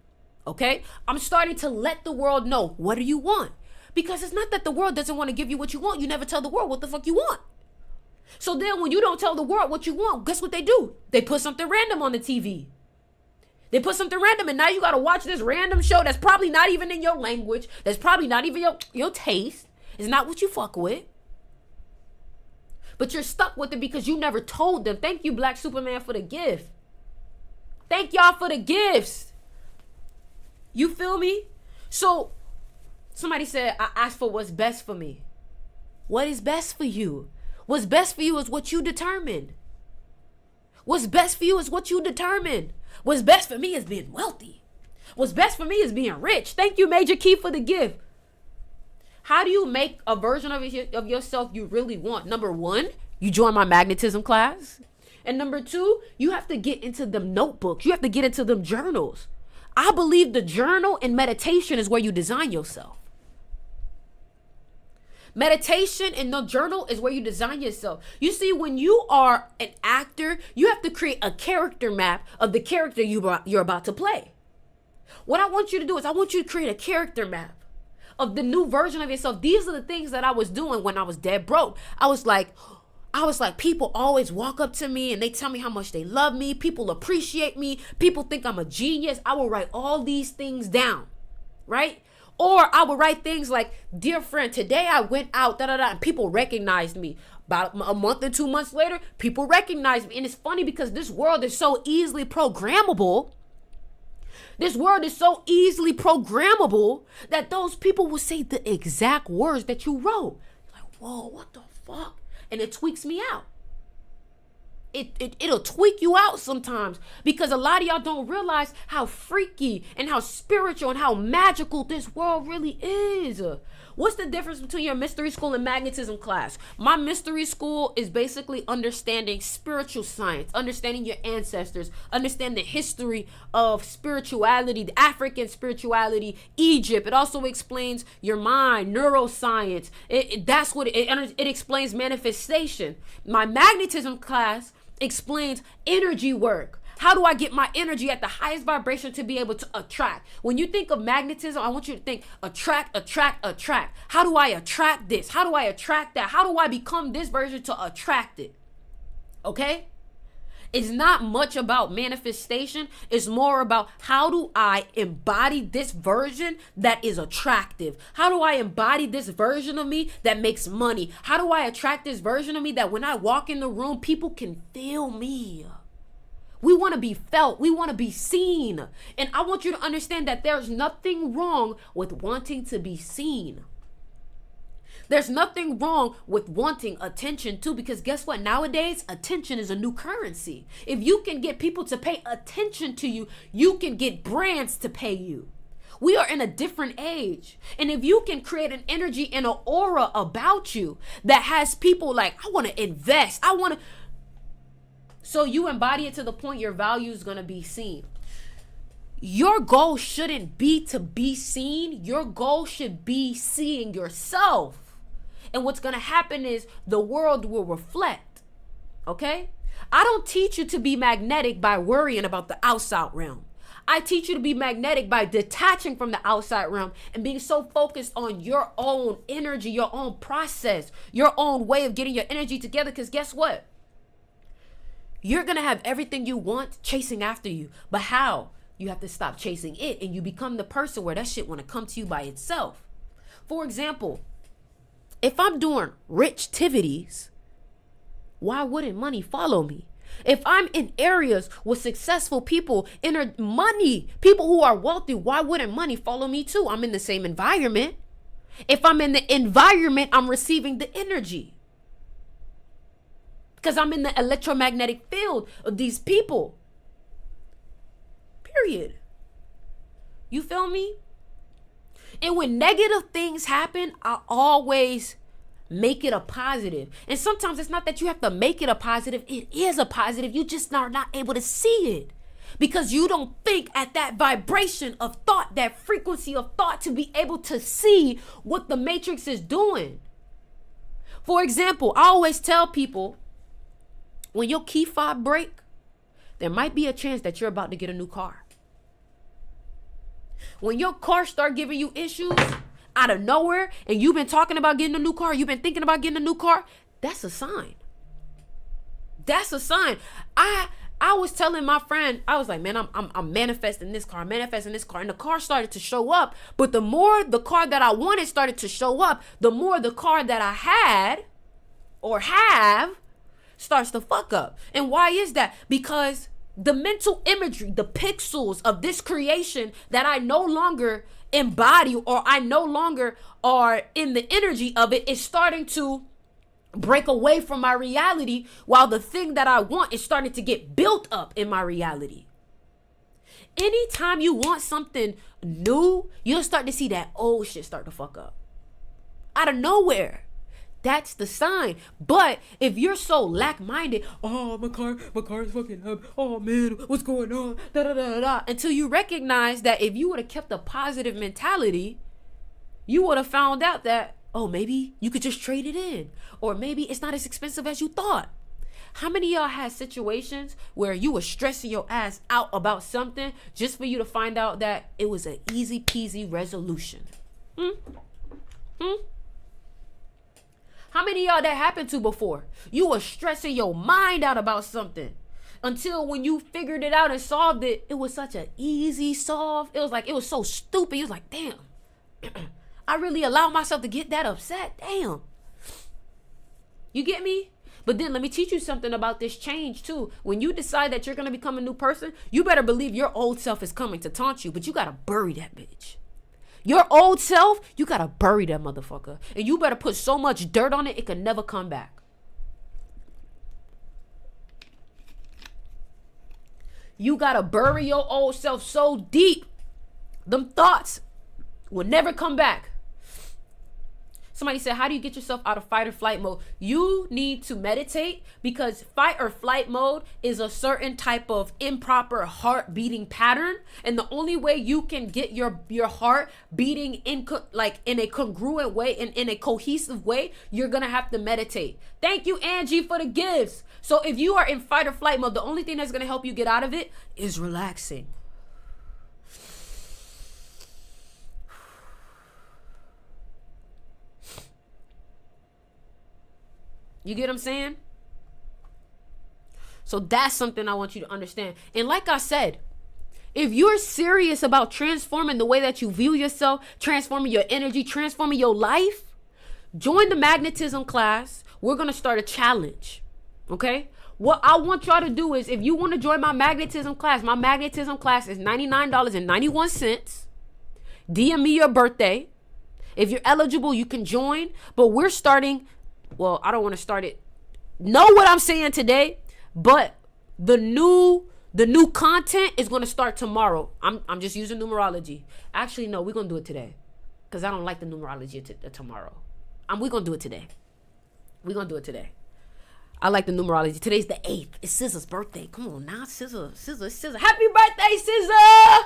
Okay? I'm starting to let the world know, what do you want? Because it's not that the world doesn't want to give you what you want. You never tell the world what the fuck you want. So then when you don't tell the world what you want, guess what they do? They put something random on the TV. They put something random and now you got to watch this random show that's probably not even in your language. That's probably not even your taste. It's not what you fuck with. But you're stuck with it because you never told them. Thank you, Black Superman, for the gift. Thank y'all for the gifts. You feel me? So somebody said, I asked for what's best for me. What is best for you? What's best for you is what you determine. What's best for you is what you determine. What's best for me is being wealthy. What's best for me is being rich. Thank you, Major Key, for the gift. How do you make a version of yourself you really want? Number 1, you join my magnetism class. And number 2, you have to get into them notebooks. You have to get into them journals. I believe the journal and meditation is where you design yourself. Meditation and the journal is where you design yourself. You see, when you are an actor, you have to create a character map of the character you're about to play. What I want you to do is I want you to create a character map of the new version of yourself. These are the things that I was doing when I was dead broke. I was like, people always walk up to me and they tell me how much they love me. People appreciate me. People think I'm a genius. I will write all these things down, right? Or I would write things like, dear friend, today I went out, and people recognized me. About a month and 2 months later, people recognized me. And it's funny because this world is so easily programmable. This world is so easily programmable that those people will say the exact words that you wrote. Like, whoa, what the fuck? And it tweaks me out. It'll tweak you out sometimes because a lot of y'all don't realize how freaky and how spiritual and how magical this world really is. What's the difference between your mystery school and magnetism class? My mystery school is basically understanding spiritual science, understanding your ancestors, understand the history of spirituality, the African spirituality, Egypt. It also explains your mind, neuroscience. That's what it explains manifestation. My magnetism class explains energy work. How do I get my energy at the highest vibration to be able to attract? When you think of magnetism, I want you to think attract, attract, attract. How do I attract this? How do I attract that? How do I become this version to attract it? Okay? It's not much about manifestation. It's more about how do I embody this version that is attractive? How do I embody this version of me that makes money? How do I attract this version of me that when I walk in the room, people can feel me? We want to be felt. We want to be seen. And I want you to understand that there's nothing wrong with wanting to be seen. There's nothing wrong with wanting attention too, because guess what? Nowadays, attention is a new currency. If you can get people to pay attention to you, you can get brands to pay you. We are in a different age. And if you can create an energy and an aura about you that has people like, I want to invest. So you embody it to the point your value is going to be seen. Your goal shouldn't be to be seen. Your goal should be seeing yourself. And what's going to happen is the world will reflect. Okay? I don't teach you to be magnetic by worrying about the outside realm. I teach you to be magnetic by detaching from the outside realm and being so focused on your own energy, your own process, your own way of getting your energy together. Because guess what? You're going to have everything you want chasing after you. But how? You have to stop chasing it and you become the person where that shit want to come to you by itself. For example, if I'm doing rich activities, why wouldn't money follow me? If I'm in areas with successful people, people who are wealthy, why wouldn't money follow me too? I'm in the same environment. If I'm in the environment, I'm receiving the energy. Because I'm in the electromagnetic field of these people. Period. You feel me? And when negative things happen, I always make it a positive. And sometimes it's not that you have to make it a positive. It is a positive. You just are not able to see it. Because you don't think at that vibration of thought, that frequency of thought to be able to see what the matrix is doing. For example, I always tell people, when your key fob break, there might be a chance that you're about to get a new car. When your car start giving you issues out of nowhere and you've been talking about getting a new car, you've been thinking about getting a new car, that's a sign. That's a sign. I was telling my friend, I was like, man, I'm manifesting this car, and the car started to show up. But the more the car that I wanted started to show up, the more the car that I had or have starts to fuck up. And why is that? Because the mental imagery, the pixels of this creation that I no longer embody or I no longer are in the energy of it is starting to break away from my reality, while the thing that I want is starting to get built up in my reality. Anytime you want something new, you'll start to see that old shit start to fuck up out of nowhere. That's the sign. But if you're so lack-minded, oh, my car is fucking up. Oh, man, what's going on? Da, da, da, da. Until you recognize that if you would have kept a positive mentality, you would have found out that, oh, maybe you could just trade it in. Or maybe it's not as expensive as you thought. How many of y'all had situations where you were stressing your ass out about something just for you to find out that it was an easy peasy resolution? How many of y'all that happened to before? You were stressing your mind out about something until when you figured it out and solved it, it was such an easy solve. It was so stupid. You was like, damn, I really allowed myself to get that upset. Damn. You get me? But then let me teach you something about this change too. When you decide that you're going to become a new person, you better believe your old self is coming to taunt you, but you got to bury that bitch. Your old self, you got to bury that motherfucker. And you better put so much dirt on it, it can never come back. You got to bury your old self so deep, them thoughts will never come back. Somebody said, how do you get yourself out of fight or flight mode? You need to meditate, because fight or flight mode is a certain type of improper heart beating pattern. And the only way you can get your heart beating in a congruent way, in a cohesive way, you're going to have to meditate. Thank you, Angie, for the gifts. So if you are in fight or flight mode, the only thing that's going to help you get out of it is relaxing. You get what I'm saying? So that's something I want you to understand. And like I said, if you're serious about transforming the way that you view yourself, transforming your energy, transforming your life, join the magnetism class. We're going to start a challenge. Okay? What I want y'all to do is, if you want to join my magnetism class is $99.91. DM me your birthday. If you're eligible, you can join. But we're starting... Well, I don't want to start it. Know what I'm saying today, but the new content is going to start tomorrow. I'm just using numerology. Actually, no, we're going to do it today, because I don't like the numerology tomorrow. We're going to do it today. We're going to do it today. I like the numerology. Today's the 8th. It's SZA's birthday. Come on now, SZA. Happy birthday, SZA.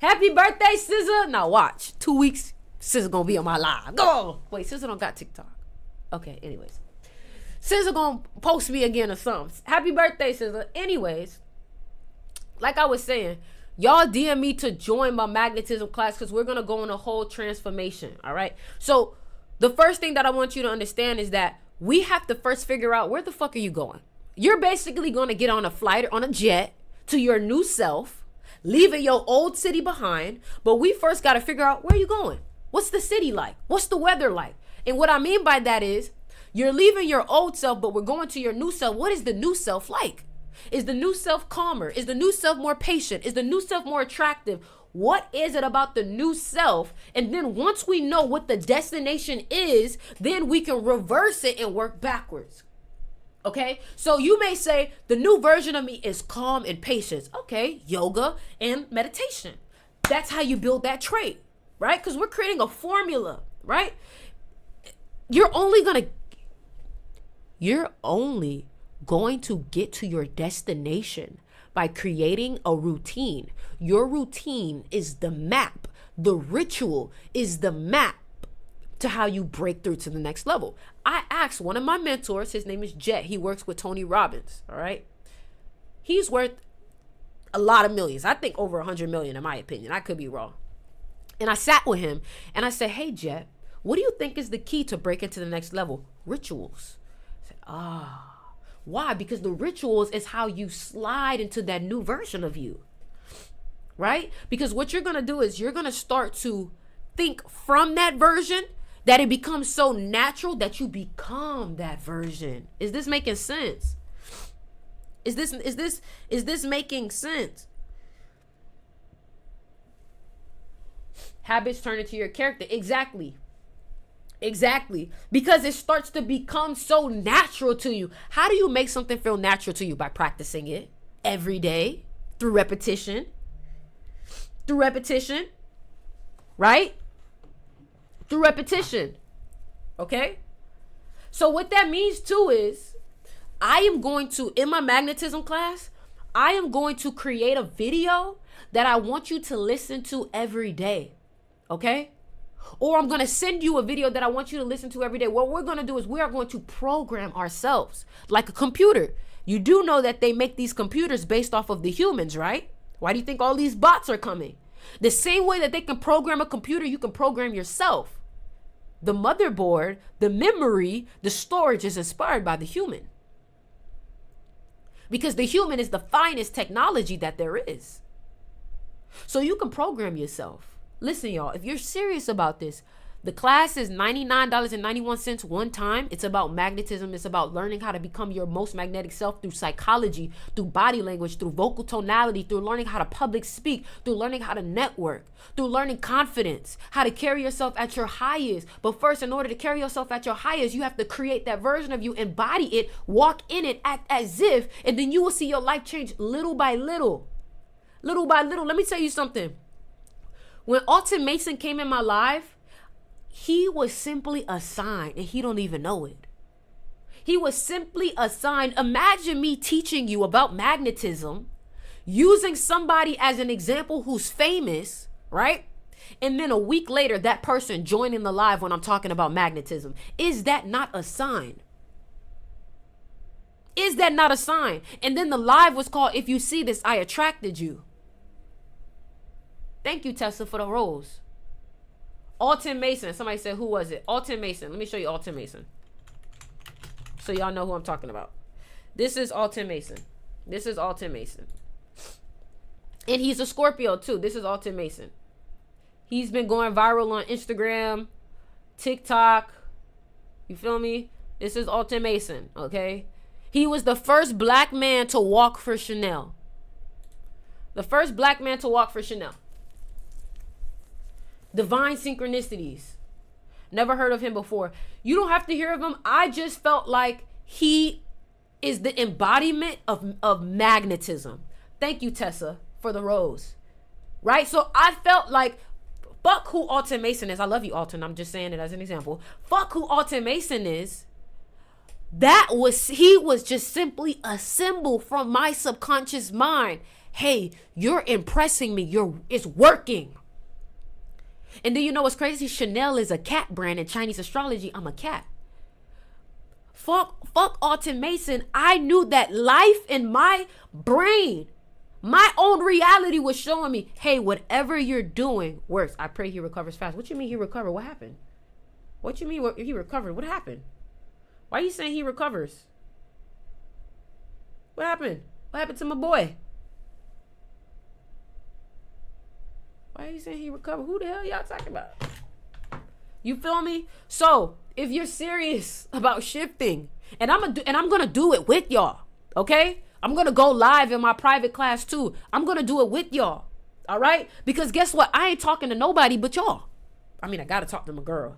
Happy birthday, SZA. Now watch. 2 weeks, SZA going to be on my live. Go. Wait, SZA don't got TikTok. Okay, anyways. SZA gonna post me again or something. Happy birthday, SZA. Anyways, like I was saying, y'all DM me to join my magnetism class, because we're gonna go on a whole transformation, all right? So the first thing that I want you to understand is that we have to first figure out, where the fuck are you going? You're basically gonna get on a flight or on a jet to your new self, leaving your old city behind, but we first gotta figure out, where are you going? What's the city like? What's the weather like? And what I mean by that is, you're leaving your old self, but we're going to your new self. What is the new self like? Is the new self calmer? Is the new self more patient? Is the new self more attractive? What is it about the new self? And then once we know what the destination is, then we can reverse it and work backwards. Okay? So you may say, the new version of me is calm and patience. Okay, yoga and meditation. That's how you build that trait, right? Because we're creating a formula, right? You're only going to get to your destination by creating a routine. Your routine is the map. The ritual is the map to how you break through to the next level. I asked one of my mentors, his name is Jet. He works with Tony Robbins, all right? He's worth a lot of millions. I think over 100 million in my opinion. I could be wrong. And I sat with him and I said, hey, Jet, what do you think is the key to break into the next level? Rituals. I said, why? Because the rituals is how you slide into that new version of you, right? Because what you're going to do is you're going to start to think from that version, that it becomes so natural that you become that version. Is this making sense? Is this making sense? Habits turn into your character. Exactly. Because it starts to become so natural to you. How do you make something feel natural to you? By practicing it every day, through repetition. Right? Through repetition. Okay? So what that means too is, I am going to, in my magnetism class, I am going to create a video that I want you to listen to every day. Okay? Or I'm going to send you a video that I want you to listen to every day. What we're going to do is we are going to program ourselves like a computer. You do know that they make these computers based off of the humans, right? Why do you think all these bots are coming? The same way that they can program a computer, you can program yourself. The motherboard, the memory, the storage is inspired by the human. Because the human is the finest technology that there is. So you can program yourself. Listen, y'all, if you're serious about this, the class is $99.91 one time. It's about magnetism. It's about learning how to become your most magnetic self through psychology, through body language, through vocal tonality, through learning how to public speak, through learning how to network, through learning confidence, how to carry yourself at your highest. But first, in order to carry yourself at your highest, you have to create that version of you, embody it, walk in it, act as if, and then you will see your life change little by little. Little by little. Let me tell you something. When Alton Mason came in my life, he was simply a sign, and he don't even know it. He was simply a sign. Imagine me teaching you about magnetism, using somebody as an example who's famous, right? And then a week later, that person joining the live when I'm talking about magnetism. Is that not a sign? Is that not a sign? And then the live was called, If You See This, I Attracted You. Thank you, Tessa, for the rose. Alton Mason. Somebody said, who was it? Alton Mason. Let me show you Alton Mason, so y'all know who I'm talking about. This is Alton Mason. This is Alton Mason. And he's a Scorpio too. This is Alton Mason. He's been going viral on Instagram, TikTok. You feel me? This is Alton Mason, okay? He was the first black man to walk for Chanel. The first black man to walk for Chanel. Divine Synchronicities. Never heard of him before. You don't have to hear of him. I just felt like he is the embodiment of magnetism. Thank you, Tessa, for the rose. Right? So I felt like, fuck who Alton Mason is. I love you, Alton. I'm just saying it as an example. Fuck who Alton Mason is. He was just simply a symbol from my subconscious mind. Hey, you're impressing me. It's working. And do you know what's crazy? Chanel is a cat brand. In Chinese astrology, I'm a cat. Fuck Alton Mason. I knew that life in my brain, my own reality was showing me, hey, whatever you're doing works. I pray he recovers fast. What you mean he recovered? What happened? What you mean he recovered? What happened? Why are you saying he recovers? What happened? What happened to my boy? Why are you saying he recovered? Who the hell y'all talking about? You feel me? So if you're serious about shifting, and I'm gonna do it with y'all, okay? I'm gonna go live in my private class too. I'm gonna do it with y'all, all right? Because guess what? I ain't talking to nobody but y'all. I mean, I gotta talk to my girl,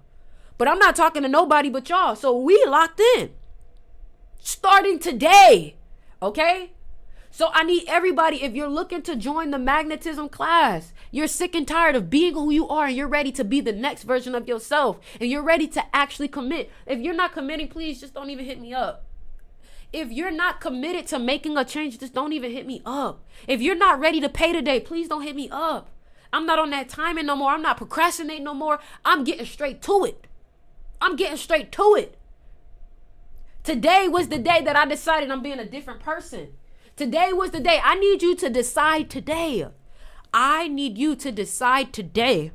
but I'm not talking to nobody but y'all. So we locked in, starting today, okay? So I need everybody, if you're looking to join the magnetism class, you're sick and tired of being who you are and you're ready to be the next version of yourself and you're ready to actually commit. If you're not committing, please just don't even hit me up. If you're not committed to making a change, just don't even hit me up. If you're not ready to pay today, please don't hit me up. I'm not on that timing no more. I'm not procrastinating no more. I'm getting straight to it. Today was the day that I decided I'm being a different person. Today was the day. I need you to decide today. I need you to decide today.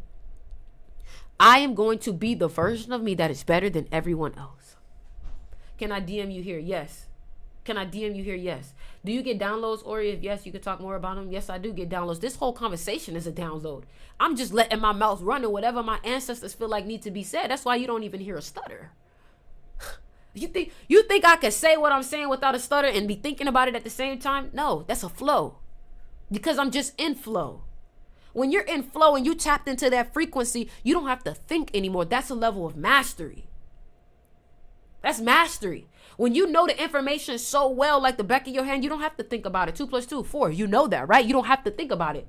I am going to be the version of me that is better than everyone else. Can I DM you here? Yes. Can I DM you here? Yes. Do you get downloads, Ori? If yes, you can talk more about them. Yes, I do get downloads. This whole conversation is a download. I'm just letting my mouth run and whatever my ancestors feel like need to be said. That's why you don't even hear a stutter. You think I could say what I'm saying without a stutter and be thinking about it at the same time? No, that's a flow. Because I'm just in flow. When you're in flow and you tapped into that frequency, you don't have to think anymore. That's a level of mastery. That's mastery. When you know the information so well, like the back of your hand, you don't have to think about it. 2 + 2 = 4. You know that, right? You don't have to think about it.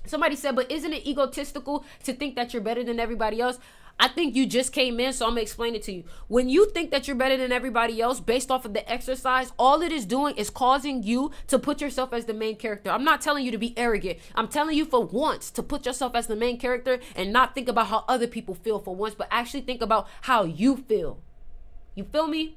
Somebody said, but isn't it egotistical to think that you're better than everybody else? I think you just came in, so I'm going to explain it to you. When you think that you're better than everybody else based off of the exercise, all it is doing is causing you to put yourself as the main character. I'm not telling you to be arrogant. I'm telling you for once to put yourself as the main character and not think about how other people feel for once, but actually think about how you feel. You feel me?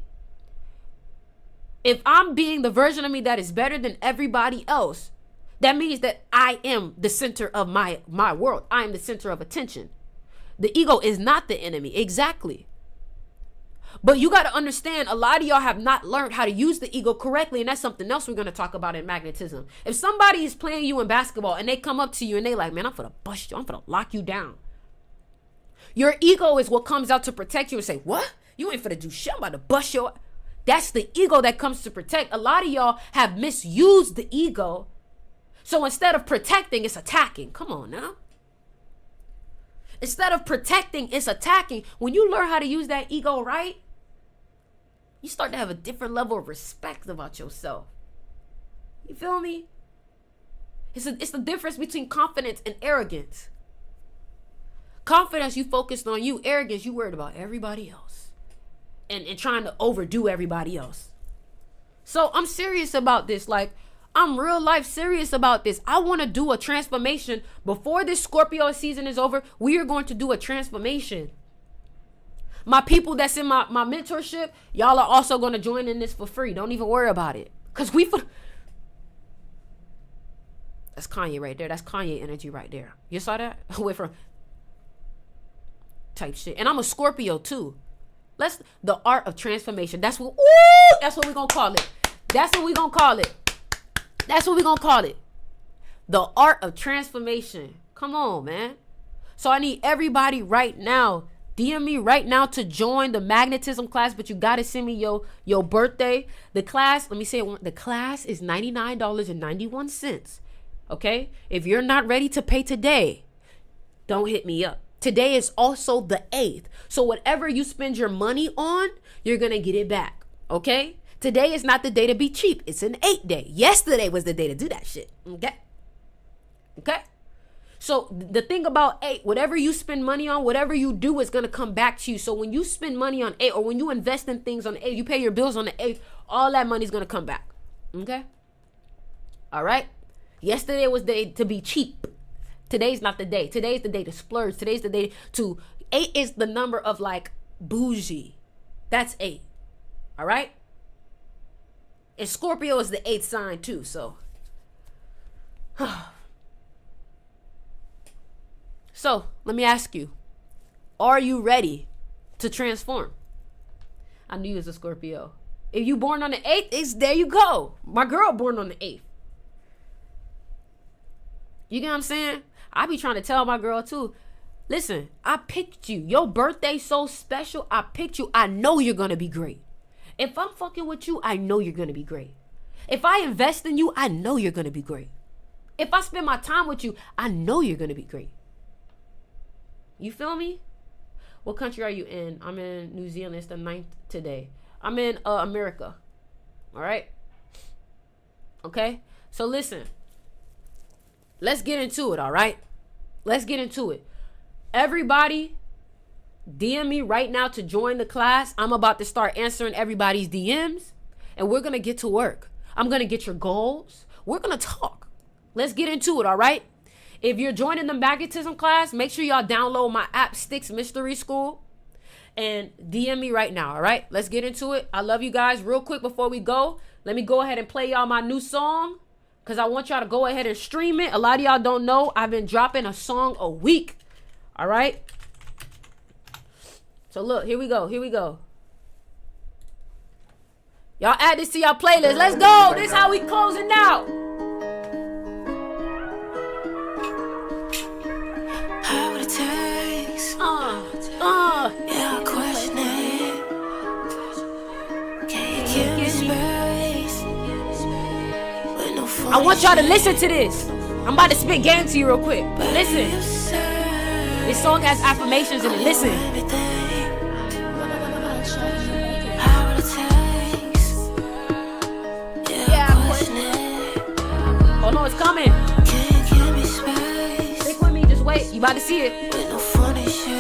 If I'm being the version of me that is better than everybody else, that means that I am the center of my world. I am the center of attention. The ego is not the enemy. Exactly. But you got to understand, a lot of y'all have not learned how to use the ego correctly. And that's something else we're going to talk about in magnetism. If somebody is playing you in basketball and they come up to you and they like, man, I'm going to bust you. I'm going to lock you down. Your ego is what comes out to protect you and say, what? You ain't finna do shit. I'm about to bust your... That's the ego that comes to protect. A lot of y'all have misused the ego. So instead of protecting, it's attacking. Come on now. Instead of protecting, it's attacking. When you learn how to use that ego right, you start to have a different level of respect about yourself. You feel me? It's the difference between confidence and arrogance. Confidence, you focused on you. Arrogance, you worried about everybody else. And trying to overdo everybody else. So I'm serious about this. Like, I'm real life serious about this. I want to do a transformation. Before this Scorpio season is over, we are going to do a transformation. My people that's in my mentorship, y'all are also going to join in this for free. Don't even worry about it. Because that's Kanye right there. That's Kanye energy right there. You saw that? Wait from type shit. And I'm a Scorpio too. The art of transformation. That's what we're going to call it. That's what we're going to call it. That's what we're going to call it. The art of transformation. Come on, man. So I need everybody right now. DM me right now to join the magnetism class, but you got to send me your birthday. The class, let me say it. The class is $99.91. Okay? If you're not ready to pay today, don't hit me up. Today is also the 8th. So whatever you spend your money on, you're going to get it back. Okay? Today is not the day to be cheap. It's an 8 day. Yesterday was the day to do that shit. Okay? Okay? So the thing about 8, whatever you spend money on, whatever you do is going to come back to you. So when you spend money on 8, or when you invest in things on the 8, you pay your bills on the 8, all that money is going to come back. Okay? All right? Yesterday was the day to be cheap. Today's not the day. Today's the day to splurge. Today's the day to... 8 is the number of like bougie. That's 8. All right? And Scorpio is the 8th sign too, so... So, let me ask you. Are you ready to transform? I knew you was a Scorpio. If you born on the 8th, there you go. My girl born on the 8th. You get what I'm saying? I be trying to tell my girl too. Listen, I picked you. Your birthday's so special. I picked you. I know you're going to be great. If I'm fucking with you, I know you're going to be great. If I invest in you, I know you're going to be great. If I spend my time with you, I know you're going to be great. You feel me? What country are you in? I'm in New Zealand. It's the 9th today. I'm in America. All right? Okay? So listen. Let's get into it, all right? Let's get into it. Everybody, DM me right now to join the class. I'm about to start answering everybody's DMs, and we're going to get to work. I'm going to get your goals. We're going to talk. Let's get into it, all right? If you're joining the magnetism class, make sure y'all download my app, Sticks Mystery School, and DM me right now, all right? Let's get into it. I love you guys. Real quick before we go, let me go ahead and play y'all my new song, because I want y'all to go ahead and stream it. A lot of y'all don't know, I've been dropping a song a week, all right? So look, here we go. Here we go. Y'all add this to y'all playlist. Let's go. This is how we closing out. How would it taste? Yeah, I question it. Can you give me space? With no phone. I want y'all to listen to this. I'm about to spit game to you real quick. But listen. This song has affirmations in it. Listen. How would it taste? Yeah, I question it. Hold on, it's coming. Can you give me space? Stick with me, just wait. You about to see it. With no funny shit.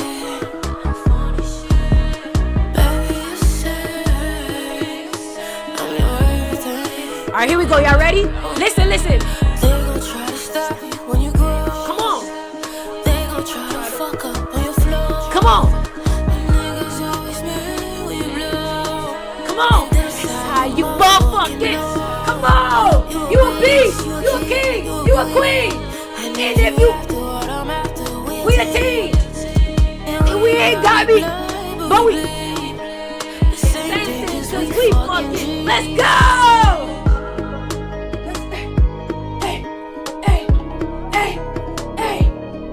Baby, you say I'm your everything. All right, here we go. Y'all ready? Listen, listen. They gon' try to stop you when you grow. Come on. They gon' try to fuck up on your flow. Come on. Niggas always mad when you blow. Come on. This is how you motherfuckers. Come on. You a beast. You a king. You a queen. And if you, we a team. baby. But we same thing since we fucking. Let's go.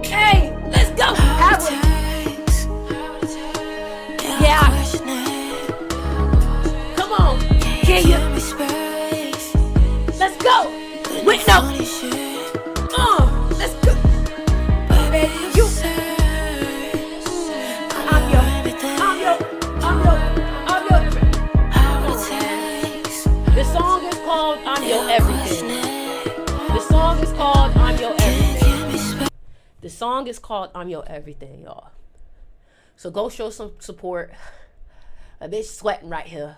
Hey, let's go. Yeah. Come on. Can you? Let's go. Wait, no. Let's go. Baby, you. The song is called I'm Your Everything. The song is called I'm Your Everything. The song is called I'm Your Everything, y'all. So go show some support. A bitch sweating right here.